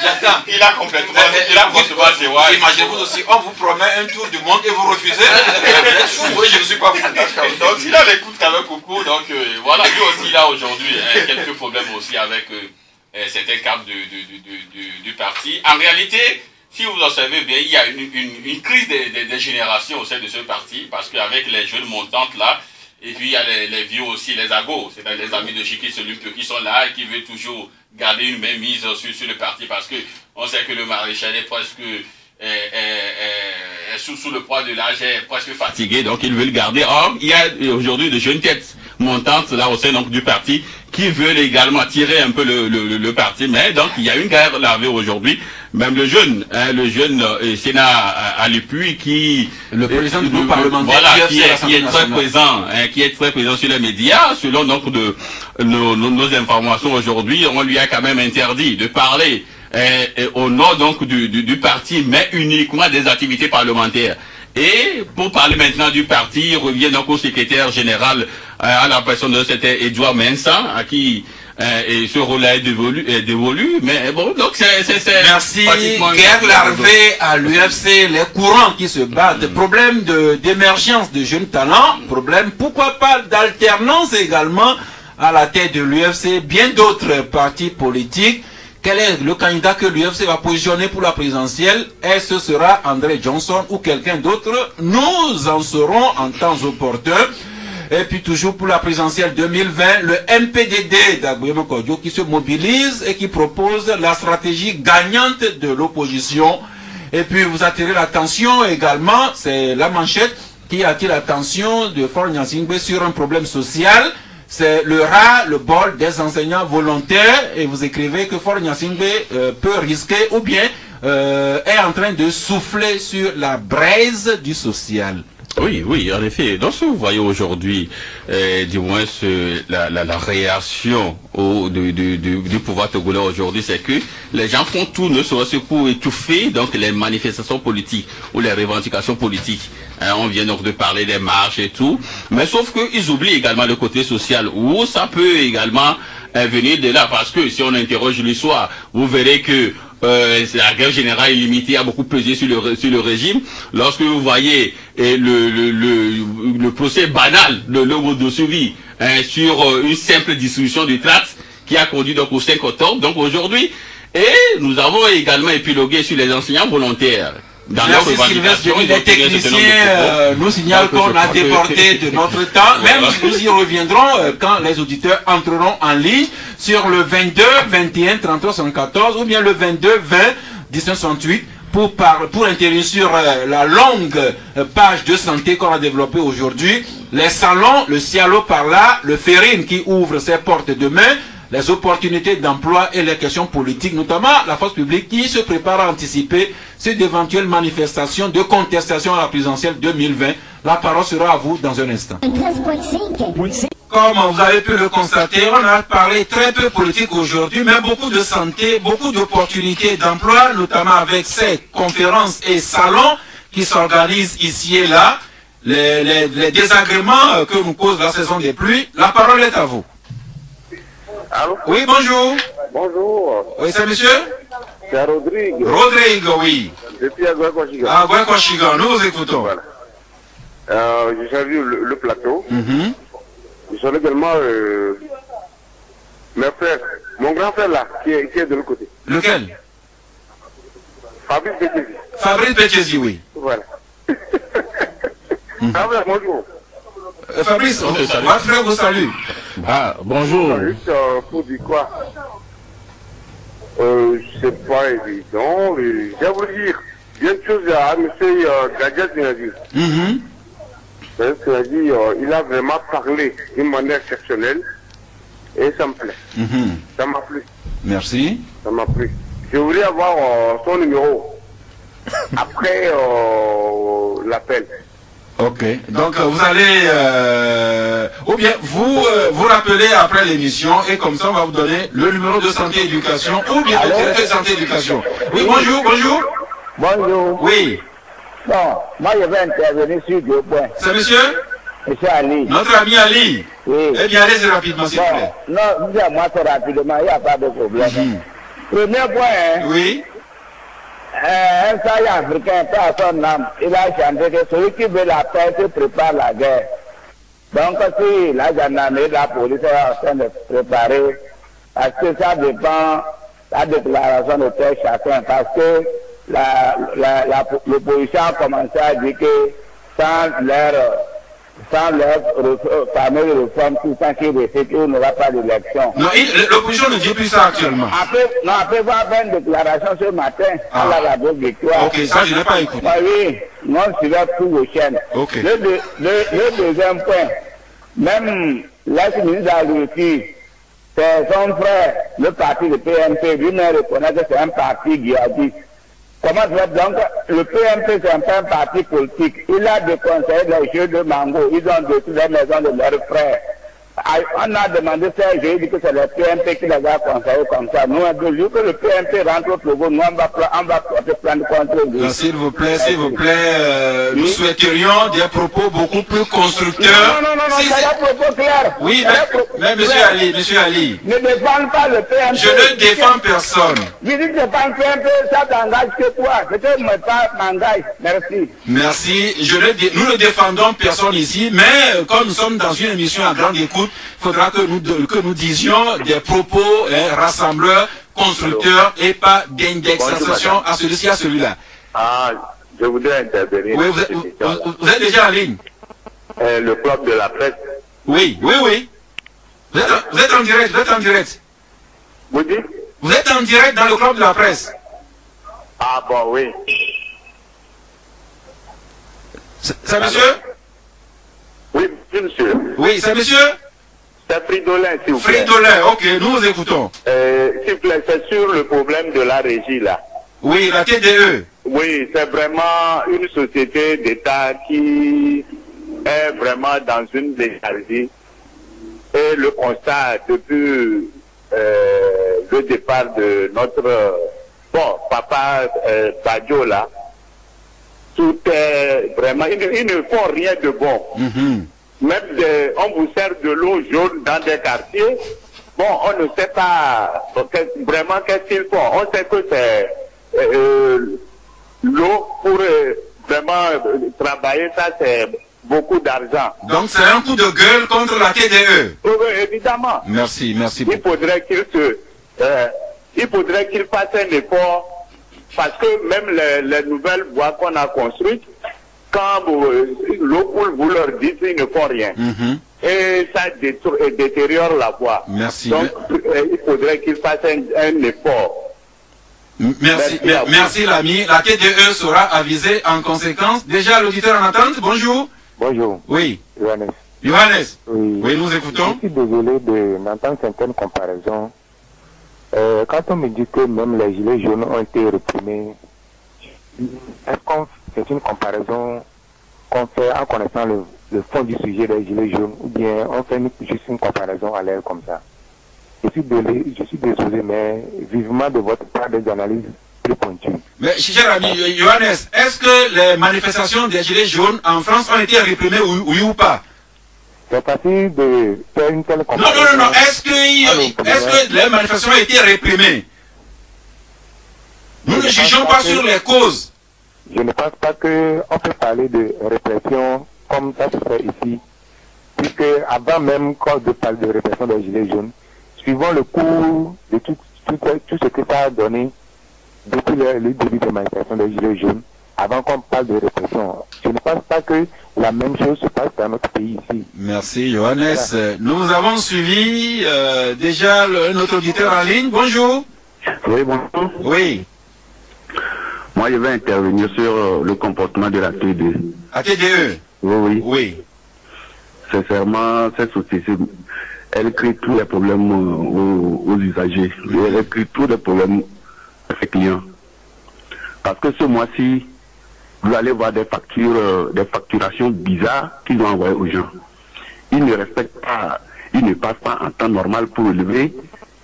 j'attends. Il a complètement... Il a complètement... Imaginez-vous aussi, on vous promet un tour du monde et vous refusez. Vous êtes fou, oui, je ne suis pas fou. Donc s'il a l'écoute quand même beaucoup. Donc voilà, lui aussi il a aujourd'hui quelques problèmes aussi avec certains cadres du parti. En réalité, si vous observez bien, il y a une crise des générations au sein de ce parti, parce qu'avec les jeunes montantes là, et puis il y a les vieux aussi, les agos, c'est-à-dire les amis de Chiki Selupe qui sont là et qui veulent toujours garder une même mise sur le parti, parce que on sait que le maréchal est presque... sous le poids de l'âge, est presque fatigué, donc ils veulent garder. Or, il y a aujourd'hui de jeunes têtes montantes là au sein donc du parti qui veulent également tirer un peu le parti, mais donc il y a une guerre larvée aujourd'hui. Même le jeune Sénat à l'Épuis qui... Le président du groupe parlementaire, voilà, qui est très présent, qui est très présent sur les médias, selon donc nos informations aujourd'hui, on lui a quand même interdit de parler au nom donc du parti, mais uniquement des activités parlementaires. Et pour parler maintenant du parti, il revient donc au secrétaire général à la personne de cet Edouard Mensah, à qui ce rôle-là est dévolu, mais bon, donc c'est merci. Guerre larvée à l'UFC, les courants qui se battent, problème d'émergence de jeunes talents, problème, pourquoi pas d'alternance également à la tête de l'UFC, bien d'autres partis politiques. Quel est le candidat que l'UFC va positionner pour la présidentielle? Est-ce que ce sera André Johnson ou quelqu'un d'autre? Nous en saurons en temps opportun. Et puis toujours pour la présidentielle 2020, le MPDD d'Agbouema Kodjo qui se mobilise et qui propose la stratégie gagnante de l'opposition. Et puis vous attirez l'attention également, c'est la manchette qui attire l'attention de Faure Gnassingbé sur un problème social. C'est le ras, le bol des enseignants volontaires, et vous écrivez que Faure Gnassingbé peut risquer ou bien est en train de souffler sur la braise du social. Oui, en effet. Donc, ce que vous voyez aujourd'hui, du moins la réaction du pouvoir togolais aujourd'hui, c'est que les gens font tout, ne serait-ce pour étouffer donc les manifestations politiques ou les revendications politiques. On vient donc de parler des marches et tout, mais sauf qu'ils oublient également le côté social, où ça peut également venir de là, parce que si on interroge l'histoire, vous verrez que la guerre générale illimitée a beaucoup pesé sur le régime. Lorsque vous voyez le procès banal de l'homme de survie sur une simple distribution du tract qui a conduit donc au 5 octobre, donc aujourd'hui, et nous avons également épilogué sur les enseignants volontaires. Merci Sylvestre, les techniciens nous signalent qu'on a débordé de notre temps. Même nous y reviendrons quand les auditeurs entreront en ligne sur le 22 21 33 74 ou bien le 22 20 1968 pour intervenir sur la longue page de santé qu'on a développée aujourd'hui. Les salons, le Cialo par là, le Ferrine qui ouvre ses portes demain, les opportunités d'emploi et les questions politiques, notamment la force publique qui se prépare à anticiper ces éventuelles manifestations de contestation à la présidentielle 2020. La parole sera à vous dans un instant. Comme vous avez pu le constater, on a parlé très peu politique aujourd'hui, mais beaucoup de santé, beaucoup d'opportunités d'emploi, notamment avec ces conférences et salons qui s'organisent ici et là, les désagréments que nous cause la saison des pluies. La parole est à vous. Allô? Oui, bonjour. Bonjour. Oui, c'est monsieur? C'est Rodrigue. Rodrigue, oui. Depuis Agouakochigan. Ah, Agouakochigan, nous vous écoutons. Voilà. J'ai vu le plateau. Mhm. Je salue également mes frères. Mon grand frère là, qui est de l'autre côté. Lequel? Fabrice Békézi. Fabrice Békézi, oui. Voilà. Fabrice, bonjour. Fabrice, votre frère vous salue. Ah, bonjour. Juste pour dire quoi? C'est pas évident. Je vais vous dire, il y a une chose à M. Gadget qui a dit. Il a vraiment parlé d'une manière exceptionnelle et ça me plaît. Ça m'a plu. Merci. Ça m'a plu. Je voulais avoir son numéro après l'appel. Ok. Donc vous allez, ou bien vous vous rappelez après l'émission et comme ça on va vous donner le numéro de santé et éducation ou bien le directeur de santé et éducation. Oui, bonjour, bonjour. Bonjour. Oui. Bon, moi je vais intervenir sur 2 points. C'est monsieur? Monsieur Ali. Notre ami Ali. Oui. Eh bien, allez-y rapidement, s'il vous plaît. Non, dis-moi ça rapidement, il n'y a pas de problème. Premier point, hein. Oui. Un sage africain, par son âme, il a chanté que celui qui veut la paix se prépare la guerre. Donc, si la gendarmerie, la police est en train de se préparer, parce que ça dépend de la déclaration de tel chacun, parce que l'opposition a commencé à dire que sans leur fameuse réforme, tout ça qui est récité, il n'y aura pas d'élection. Non, l'opposition ne dit plus ça actuellement. Après avoir fait une déclaration ce matin à la radio Victoire. Ok, ça je n'ai pas écouté. Oui, non, c'est là tous vos chaînes. Ok. Le deuxième point, même l'ex-ministre de l'Agriculture, c'est son frère, le parti de PMP, lui-même reconnaît que c'est un parti djihadiste. Comment tu vas donc, le PMP c'est un parti politique. Il a déconseillé les jeux de mango. Ils ont détruit les maisons de leurs frères. On a demandé ça, j'ai dit que c'est le PMP qui les a conseillés comme ça. Nous, le jour que le PMP rentre au Togo, nous, on va porter plainte contre lui. S'il vous plaît, nous souhaiterions des propos beaucoup plus constructeurs. Non, c'est un propos clair. Oui, mais monsieur Ali. Ne défends pas le PMP. Je ne défends personne. Je dis que c'est pas le PMP, ça t'engage que toi. Peut-être que ça m'engage. Merci. Merci. Nous ne défendons personne ici, mais comme nous sommes dans une émission à grande écoute, il faudra que nous disions des propos rassembleurs, constructeurs et pas d'indexation à celui-ci, à celui-là. Ah, je voudrais intervenir. Oui, vous êtes déjà en ligne. Le club de la presse. Oui. Vous êtes en direct, Vous dites? Vous êtes en direct dans le club de la presse. Ah bon, oui. C'est monsieur? Oui, monsieur. Oui, c'est monsieur? C'est Fridolin, s'il vous plaît. Fridolin, ok, nous vous écoutons. S'il vous plaît, c'est sur le problème de la régie, là. Oui, la TDE. Oui, c'est vraiment une société d'État qui est vraiment dans une léthargie. Et le constat depuis le départ de notre papa Badjo, là, tout est vraiment, ils ne font rien de bon. Même on vous sert de l'eau jaune dans des quartiers. Bon, on ne sait pas vraiment qu'est-ce qu'ils font. On sait que c'est l'eau pour vraiment travailler, ça c'est beaucoup d'argent. Donc c'est un coup de gueule contre la TDE. Oui, évidemment. Merci. Il faudrait qu'il fasse un effort, parce que même les nouvelles voies qu'on a construites, quand l'eau coule, vous leur dites, ils ne font rien. Et ça détériore la voie. Merci. Donc, il faudrait qu'il fasse un effort. Merci l'ami. La TDE sera avisée en conséquence. Déjà l'auditeur en attente, bonjour. Bonjour. Oui. Johannes. Oui, nous écoutons. Je suis désolé d'entendre certaines comparaisons. Quand on me dit que même les gilets jaunes ont été réprimés, est-ce que c'est une comparaison qu'on fait en connaissant le fond du sujet des gilets jaunes, ou bien on fait juste une comparaison à l'air comme ça? Je suis désolé, mais vivement de votre part des analyses plus pointues. Mais cher ami Johannes, est-ce que les manifestations des gilets jaunes en France ont été réprimées, oui ou pas? c'est facile de faire une telle comparaison. Non. Est-ce que les manifestations ont été réprimées? Nous ne jugeons pas sur les causes. Je ne pense pas qu'on peut parler de répression comme ça se fait ici. Puisque avant même de parler de répression des Gilets jaunes, suivant le cours de tout ce que ça a donné depuis le début des manifestations des Gilets jaunes, avant qu'on parle de répression, je ne pense pas que la même chose se passe dans notre pays ici. Merci Johannes. Voilà. Nous avons suivi déjà notre auditeur en ligne. Bonjour. Oui, bonjour. Oui. Moi, je vais intervenir sur le comportement de la TDE. La TDE? Oui. Sincèrement, cette société, elle crée tous les problèmes aux usagers. Elle crée tous les problèmes aux clients. Parce que ce mois-ci, vous allez voir des facturations bizarres qu'ils ont envoyées aux gens. Ils ne respectent pas, ils ne passent pas en temps normal pour relever.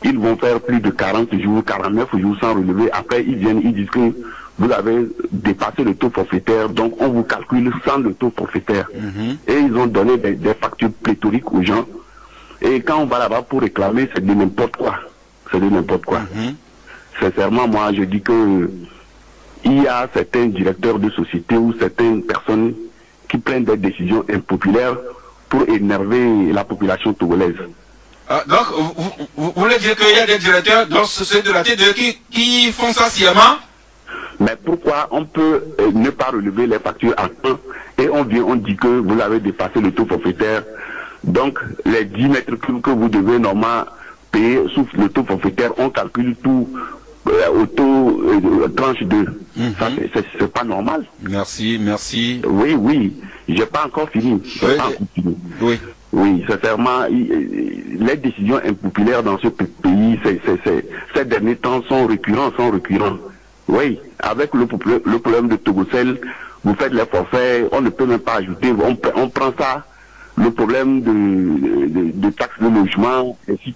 Ils vont faire plus de 40 jours, 49 jours sans relever. Après, ils viennent, ils disent que vous avez dépassé le taux forfaitaire, donc on vous calcule sans le taux forfaitaire. Et ils ont donné des factures pléthoriques aux gens. Et quand on va là-bas pour réclamer, c'est de n'importe quoi. C'est de n'importe quoi. Sincèrement, moi, je dis que il y a certains directeurs de société ou certaines personnes qui prennent des décisions impopulaires pour énerver la population togolaise. Donc, vous voulez dire qu'il y a des directeurs dans ce de la TDE qui font ça sciemment? Mais pourquoi on peut ne pas relever les factures à temps et on dit que vous avez dépassé le taux forfaitaire. Donc, les 10 mètres cubes que vous devez normalement payer sous le taux forfaitaire, on calcule tout au taux tranche 2. Ça, c'est pas normal. Merci. Oui. J'ai pas encore fini. Oui, sincèrement, les décisions impopulaires dans ce pays, ces derniers temps sont récurrents. Oui, avec le problème de Togocel, vous faites les forfaits, on ne peut même pas ajouter, on prend ça, le problème de taxes de logement, ainsi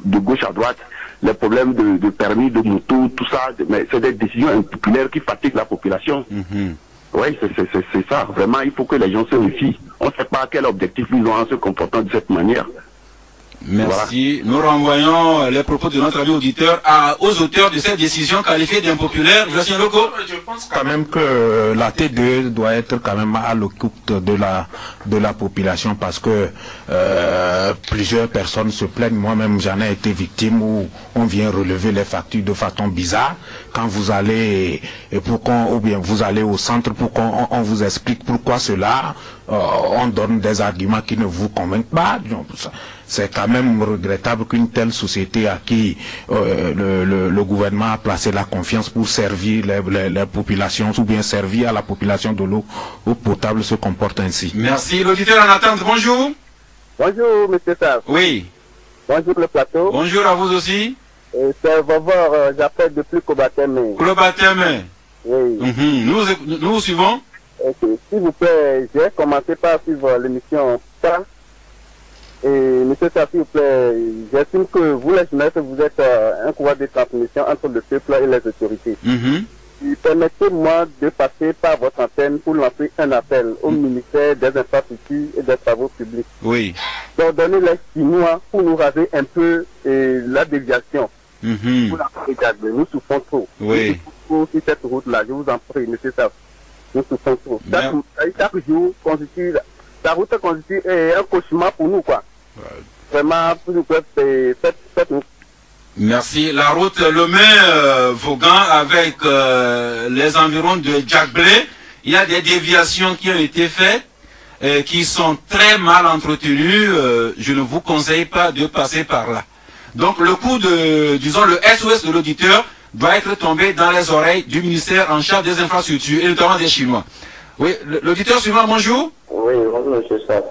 de gauche à droite, les problèmes de permis de moto, tout ça, mais c'est des décisions impopulaires qui fatiguent la population. Oui, c'est ça. Vraiment, il faut que les gens se méfient. On ne sait pas quel objectif ils ont en se comportant de cette manière. Merci. Voilà. Nous renvoyons les propos de notre ami auditeur aux auteurs de cette décision qualifiée d'impopulaire. Je pense quand même que la TDE doit être quand même à l'écoute de la population parce que plusieurs personnes se plaignent. Moi-même, j'en ai été victime où on vient relever les factures de façon bizarre. Quand vous allez ou bien vous allez au centre pour qu'on vous explique pourquoi cela, on donne des arguments qui ne vous convainquent pas. C'est quand même regrettable qu'une telle société à qui le gouvernement a placé la confiance pour servir les populations ou bien servir à la population de l'eau potable se comporte ainsi. Merci. L'auditeur en attente, bonjour. Bonjour, monsieur Tav. Oui. Bonjour le plateau. Bonjour à vous aussi. C'est Vavor, j'appelle depuis Kobateme. Kobateme. Oui. Nous vous suivons. Ok. S'il vous plaît, j'ai commencé par suivre l'émission ça. Et monsieur Tav, s'il vous plaît, j'estime que vous les journalistes, vous êtes un pouvoir de transmission entre le peuple et les autorités. Permettez-moi de passer par votre antenne pour lancer un appel au ministère des Infrastructures et des Travaux Publics. Oui. D'ordonner les Chinois pour nous raser un peu la déviation. Pour la regarder. Nous souffrons trop. Oui. Nous souffrons sur cette route-là, je vous en prie, monsieur Tav. Nous souffrons trop. Chaque jour, la route constitue un cauchemar pour nous, quoi. Vraiment, s'il vous plaît, faites-nous. Merci. La route Lomé-Vaughan avec les environs de Djagblé, il y a des déviations qui ont été faites, qui sont très mal entretenues. Je ne vous conseille pas de passer par là. Donc le coup de, disons, le SOS de l'auditeur doit être tombé dans les oreilles du ministère en charge des infrastructures et notamment des Chinois. Oui, l'auditeur suivant, bonjour. Oui, bonjour monsieur Sass.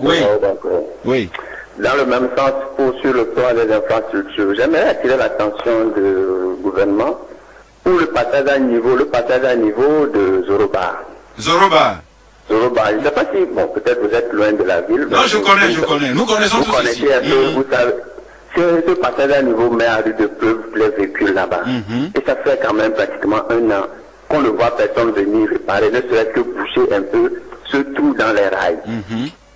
Oui. Dans le même sens, sur le plan des infrastructures, j'aimerais attirer l'attention du gouvernement pour le passage à niveau de Zoroba. Zoroba. Je ne sais pas si, bon, peut-être vous êtes loin de la ville. Non, je connais. Nous connaissons tous ici. Vous savez, ce passage à niveau met à rude de peu les véhicules là-bas. Et ça fait quand même pratiquement 1 an qu'on ne voit personne venir réparer, ne serait-ce que boucher un peu ce trou dans les rails.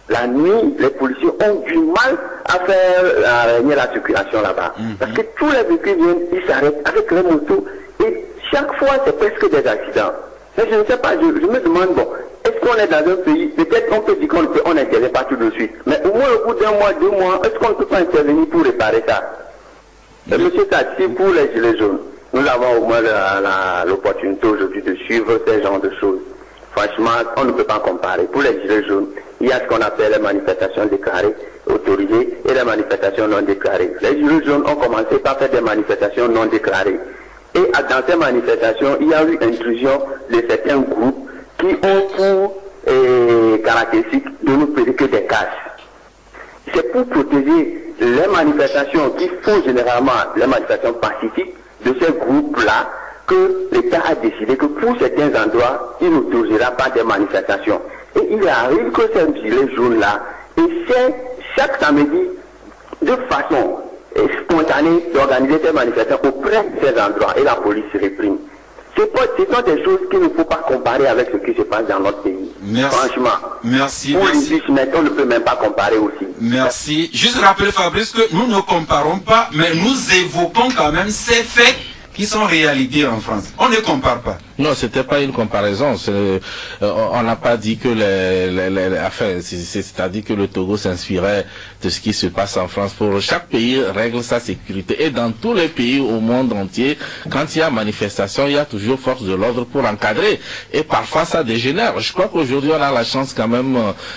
la nuit, les policiers ont du mal à faire régner la circulation là-bas. Parce que tous les véhicules viennent, ils s'arrêtent avec les motos et chaque fois c'est presque des accidents. Mais je ne sais pas, je me demande, bon, est-ce qu'on est dans un pays, peut-être on peut dire qu'on n'intervient pas tout de suite, mais au moins au bout d'un mois, 2 mois, est-ce qu'on ne peut pas intervenir pour réparer ça? Monsieur Tati, pour les gilets jaunes, nous avons au moins l'opportunité aujourd'hui de suivre ces genres de choses. Franchement, on ne peut pas comparer. Pour les gilets jaunes, il y a ce qu'on appelle les manifestations déclarées, autorisées, et les manifestations non déclarées. Les gilets jaunes ont commencé par faire des manifestations non déclarées. Et dans ces manifestations, il y a eu intrusion de certains groupes qui ont pour caractéristique de nous payer que des casses. C'est pour protéger les manifestations qui font généralement les manifestations pacifiques de ces groupes-là que l'État a décidé que pour certains endroits, il n'autorisera pas des manifestations. Et il arrive que ces gilets jaunes-là essaient chaque samedi de façon spontanée d'organiser ces manifestations auprès de ces endroits et la police réprime. Ce sont des choses qu'il ne faut pas comparer avec ce qui se passe dans notre pays. Merci. Franchement. Merci. Pour Merci. on ne peut même pas comparer aussi. Merci. Juste rappeler, Fabrice, que nous ne comparons pas, mais nous évoquons quand même ces faits qui sont réalités en France. On ne compare pas. Non, c'était pas une comparaison. On n'a pas dit que c'est-à-dire que le Togo s'inspirait de ce qui se passe en France. Pour chaque pays règle sa sécurité. Et dans tous les pays au monde entier, quand il y a manifestation, il y a toujours force de l'ordre pour encadrer. Et parfois ça dégénère. Je crois qu'aujourd'hui on a la chance quand même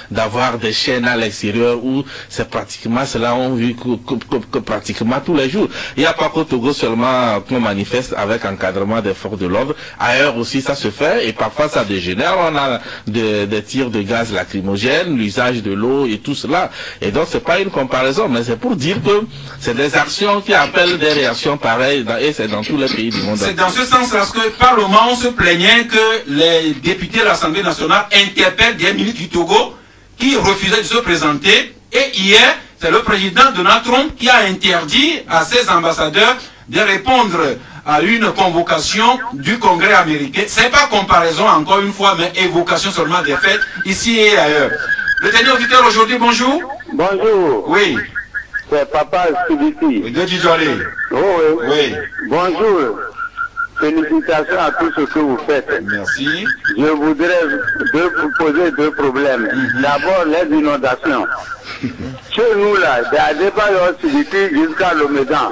d'avoir des chaînes à l'extérieur où c'est pratiquement cela on vit que pratiquement tous les jours. Il n'y a pas qu'au Togo seulement qu'on manifeste avec encadrement des forces de l'ordre. Ailleurs aussi ça se fait et parfois ça dégénère. On a des tirs de gaz lacrymogène, l'usage de l'eau et tout cela. Et donc c'est pas une comparaison, mais c'est pour dire que c'est des actions qui appellent des réactions pareilles et c'est dans tous les pays du monde. C'est dans ce sens parce que par le moment on se plaignait que les députés de l'Assemblée nationale interpellent des ministres du Togo qui refusaient de se présenter. Et hier, c'est le président Donald Trump qui a interdit à ses ambassadeurs de répondre à une convocation du Congrès américain. C'est pas comparaison encore une fois, mais évocation seulement des faits ici et ailleurs. Le dernier auditeur aujourd'hui, bonjour. Bonjour. Oui. C'est Papa Sibiti. De Djidjolé. Oh, oui. Oui. Bonjour. Félicitations à tout ce que vous faites. Merci. Je voudrais vous poser 2 problèmes. D'abord, les inondations. Chez nous, là, d'Adebayor Sibiti jusqu'à Lomédan,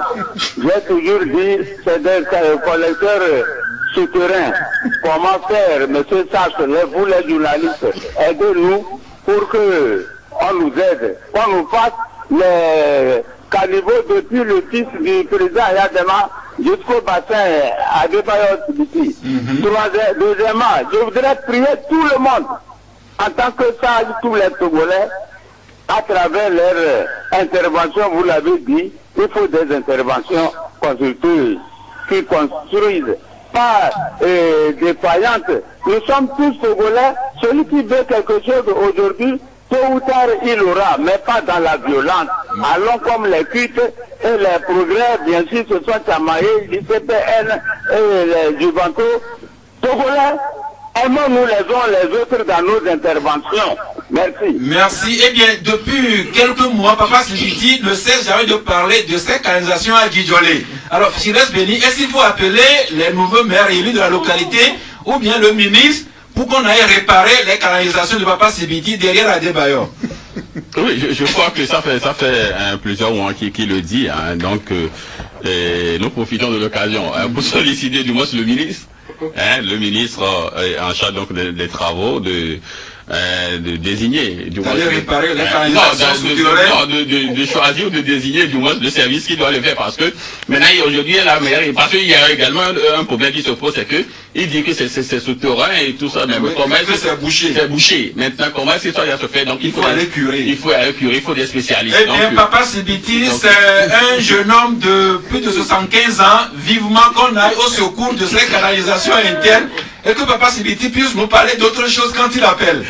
j'ai toujours dit, c'est des collecteurs souterrains. Comment faire, monsieur Sache, vous les journalistes, aidez-nous pour que on nous aide, qu'on nous fasse les caniveaux depuis le fils du président Yadema jusqu'au bassin Adebayor Sibiti. Deuxièmement, je voudrais prier tout le monde, en tant que sage, tous les Togolais, à travers leur intervention, vous l'avez dit, il faut des interventions constructives qui construisent, pas défaillantes. Nous sommes tous Togolais, celui qui veut quelque chose aujourd'hui, tôt ou tard il aura, mais pas dans la violence. Allons comme les cuites et les progrès, bien sûr, se sont chamaillés, l'ICPN et les Juventus. Togolais, aimons-nous les uns les autres dans nos interventions. Merci. Merci. Eh bien, depuis quelques mois, Papa Sibiti ne cesse jamais de parler de ces canalisations à Djidjolé. Alors, Silas Béni, est-ce qu'il faut appeler les nouveaux maires élus de la localité ou bien le ministre pour qu'on aille réparer les canalisations de Papa Sibiti derrière Adebayor? Oui, je crois que ça fait plusieurs mois qu'il le dit. Hein, donc, nous profitons de l'occasion pour solliciter du moins le ministre. Le ministre en charge donc des travaux de désigner du moins réparer les canalisations souterraines, de choisir ou de désigner du moins le service qui doit le faire parce que maintenant aujourd'hui la mairie parce qu'il y a également un problème qui se pose, c'est que il dit que c'est souterrain et tout ça, mais comment est-ce que c'est bouché? C'est bouché. Maintenant comment est-ce que ça se fait? Donc il faut aller curer. Il faut aller curer, il faut des spécialistes. Eh bien, Papa Sibiti, c'est un jeune homme de plus de 75 ans, vivement qu'on aille au secours de ces canalisations internes et que Papa Sibiti puisse nous parler d'autre chose quand il appelle.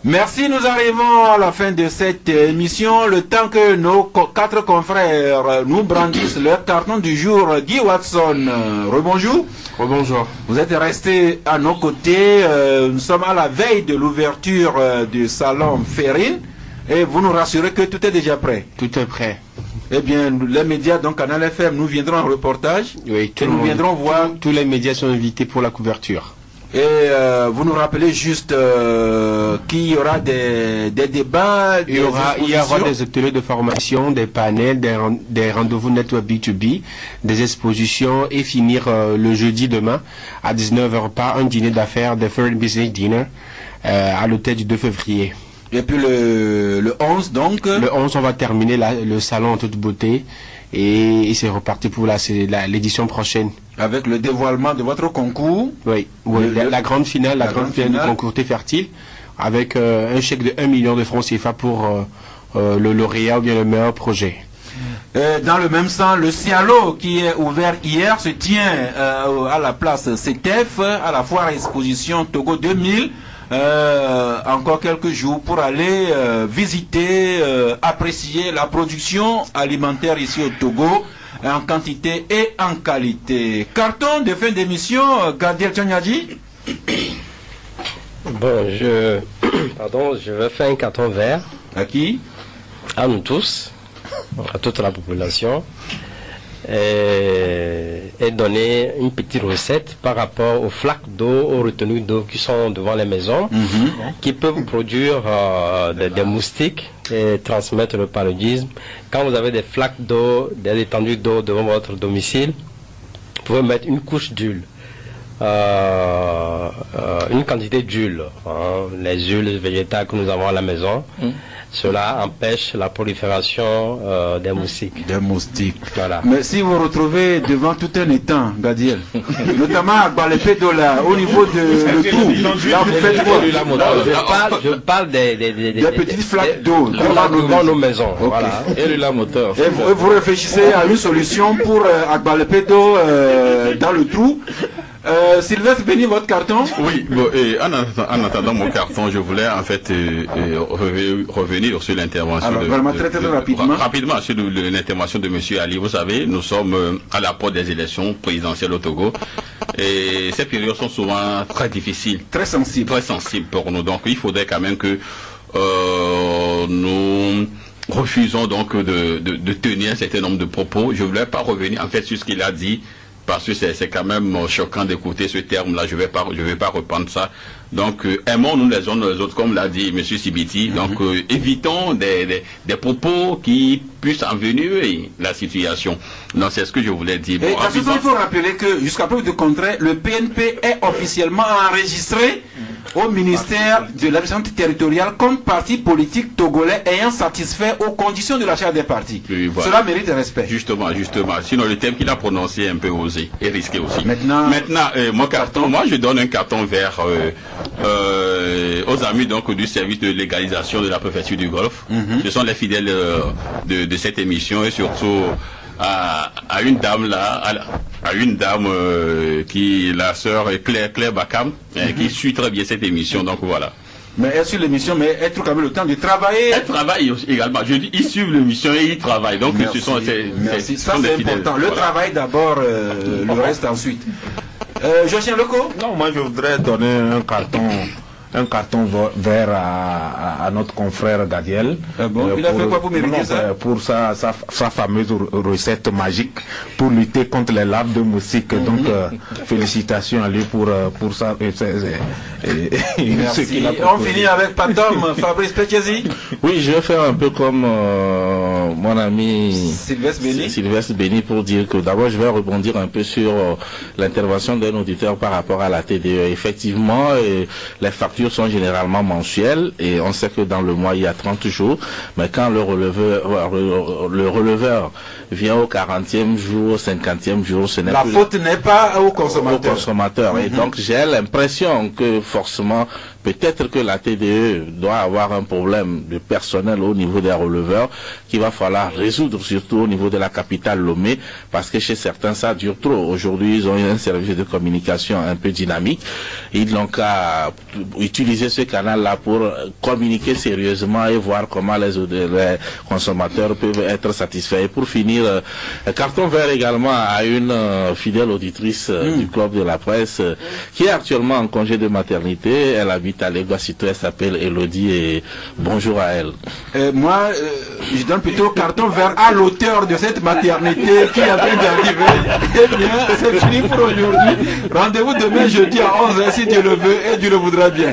Merci, nous arrivons à la fin de cette émission. Le temps que nos 4 confrères nous brandissent leur carton du jour. Guy Watson, rebonjour. Rebonjour. Vous êtes resté à nos côtés. Nous sommes à la veille de l'ouverture du salon Ferrine. Et vous nous rassurez que tout est déjà prêt. Tout est prêt. Eh bien, les médias, donc Canal FM, nous viendrons en reportage. Oui, nous viendrons voir. Tous les médias sont invités pour la couverture. Et vous nous rappelez juste qu'il y aura des débats, il y aura des ateliers de formation, des panels, des rendez-vous network B2B, des expositions et finir le jeudi demain à 19h par un dîner d'affaires, the Foreign Business Dinner, à l'hôtel du 2 février. Et puis le 11 donc. Le 11 on va terminer le salon en toute beauté et c'est reparti pour l'édition prochaine. Avec le dévoilement de votre concours. Oui, la grande finale, du concours Thé Fertile, avec un chèque de 1 million de francs CFA pour le lauréat ou bien le meilleur projet. Dans le même sens, le Cialo qui est ouvert hier se tient à la place CETEF, à la foire exposition Togo 2000. Encore quelques jours pour aller visiter, apprécier la production alimentaire ici au Togo, en quantité et en qualité. Carton de fin d'émission, Gadiel Tchanyadi. Bon, je vais faire un carton vert. À qui? À nous tous, à toute la population, et donner une petite recette par rapport aux flaques d'eau, aux retenues d'eau qui sont devant les maisons, qui peuvent produire des moustiques et transmettre le paludisme. Quand vous avez des flaques d'eau, des étendues d'eau devant votre domicile, vous pouvez mettre une couche d'huile, une quantité d'huile, les huiles végétales que nous avons à la maison. Cela empêche la prolifération des moustiques. Des moustiques. Voilà. Mais si vous retrouvez devant tout un étang, Gadiel, notamment à Balepédola, au niveau de tout, là vous faites quoi? Je parle des petites flaques d'eau devant nos maisons. Okay. Voilà. Et la moteur. Et vous réfléchissez à une solution pour Agbalepédo dans le trou. Sylvestre Béni, votre carton? Oui, bon, et en attendant mon carton, je voulais en fait revenir sur l'intervention rapidement sur l'intervention de M. Ali. Vous savez, nous sommes à la porte des élections présidentielles au Togo et ces périodes sont souvent très difficiles. Très sensibles pour nous. Donc il faudrait quand même que nous refusons donc de tenir un certain nombre de propos. Je ne voulais pas revenir en fait sur ce qu'il a dit, parce que c'est quand même choquant d'écouter ce terme-là. Je vais pas reprendre ça. Donc, aimons-nous les uns les autres, comme l'a dit M. Sibiti. Donc, évitons des propos qui puissent envenimer la situation. Donc, c'est ce que je voulais dire. Et à ce moment, il faut rappeler que, jusqu'à preuve de contraire, le PNP est officiellement enregistré au ministère de l'administration territoriale comme parti politique togolais ayant satisfait aux conditions de la charte des partis. Oui, voilà. Cela mérite respect. Justement. Sinon, le thème qu'il a prononcé est un peu osé et risqué aussi. Maintenant mon carton, moi je donne un carton vert aux amis donc du service de légalisation de la préfecture du Golfe. Ce sont les fidèles de cette émission et surtout à une dame là, à une dame qui la sœur est Claire Bakam, qui suit très bien cette émission. Donc voilà. Mais elle suit l'émission, mais elle trouve quand même le temps de travailler. Elle travaille également. Je dis, ils suivent l'émission et ils travaillent. Donc merci, ce sont ça c'est important. Le travail d'abord, le reste ensuite. Josien Leco? Non, moi je voudrais donner un carton vert à notre confrère Gadiel. Il a fait quoi pour mériter ça? Pour sa fameuse recette magique pour lutter contre les larves de moustiques. Donc félicitations à lui pour ça. Merci. On finit avec Patom, Fabrice Pekezi. Oui, je vais faire un peu comme mon ami Sylvestre Béni pour dire que d'abord je vais rebondir un peu sur l'intervention d'un auditeur par rapport à la TDE. Effectivement, les factures sont généralement mensuelles et on sait que dans le mois il y a 30 jours, mais quand le releveur vient au 40e jour, au 50e jour, ce n'est la faute n'est pas au consommateur. Et donc j'ai l'impression que forcément peut-être que la TDE doit avoir un problème de personnel au niveau des releveurs qu'il va falloir résoudre, surtout au niveau de la capitale Lomé, parce que chez certains ça dure trop. Aujourd'hui, ils ont un service de communication un peu dynamique. Ils n'ont qu'à utiliser ce canal-là pour communiquer sérieusement et voir comment les consommateurs peuvent être satisfaits. Et pour finir, Carton Vert également a une fidèle auditrice du club de la presse qui est actuellement en congé de maternité. Elle habite à Lagos, elle s'appelle Elodie et bonjour à elle. Moi, je donne plutôt Carton Vert à l'auteur de cette maternité qui est en train d'arriver. Eh bien, c'est fini pour aujourd'hui. Rendez-vous demain jeudi à 11h si Dieu le veut et Dieu le voudra bien.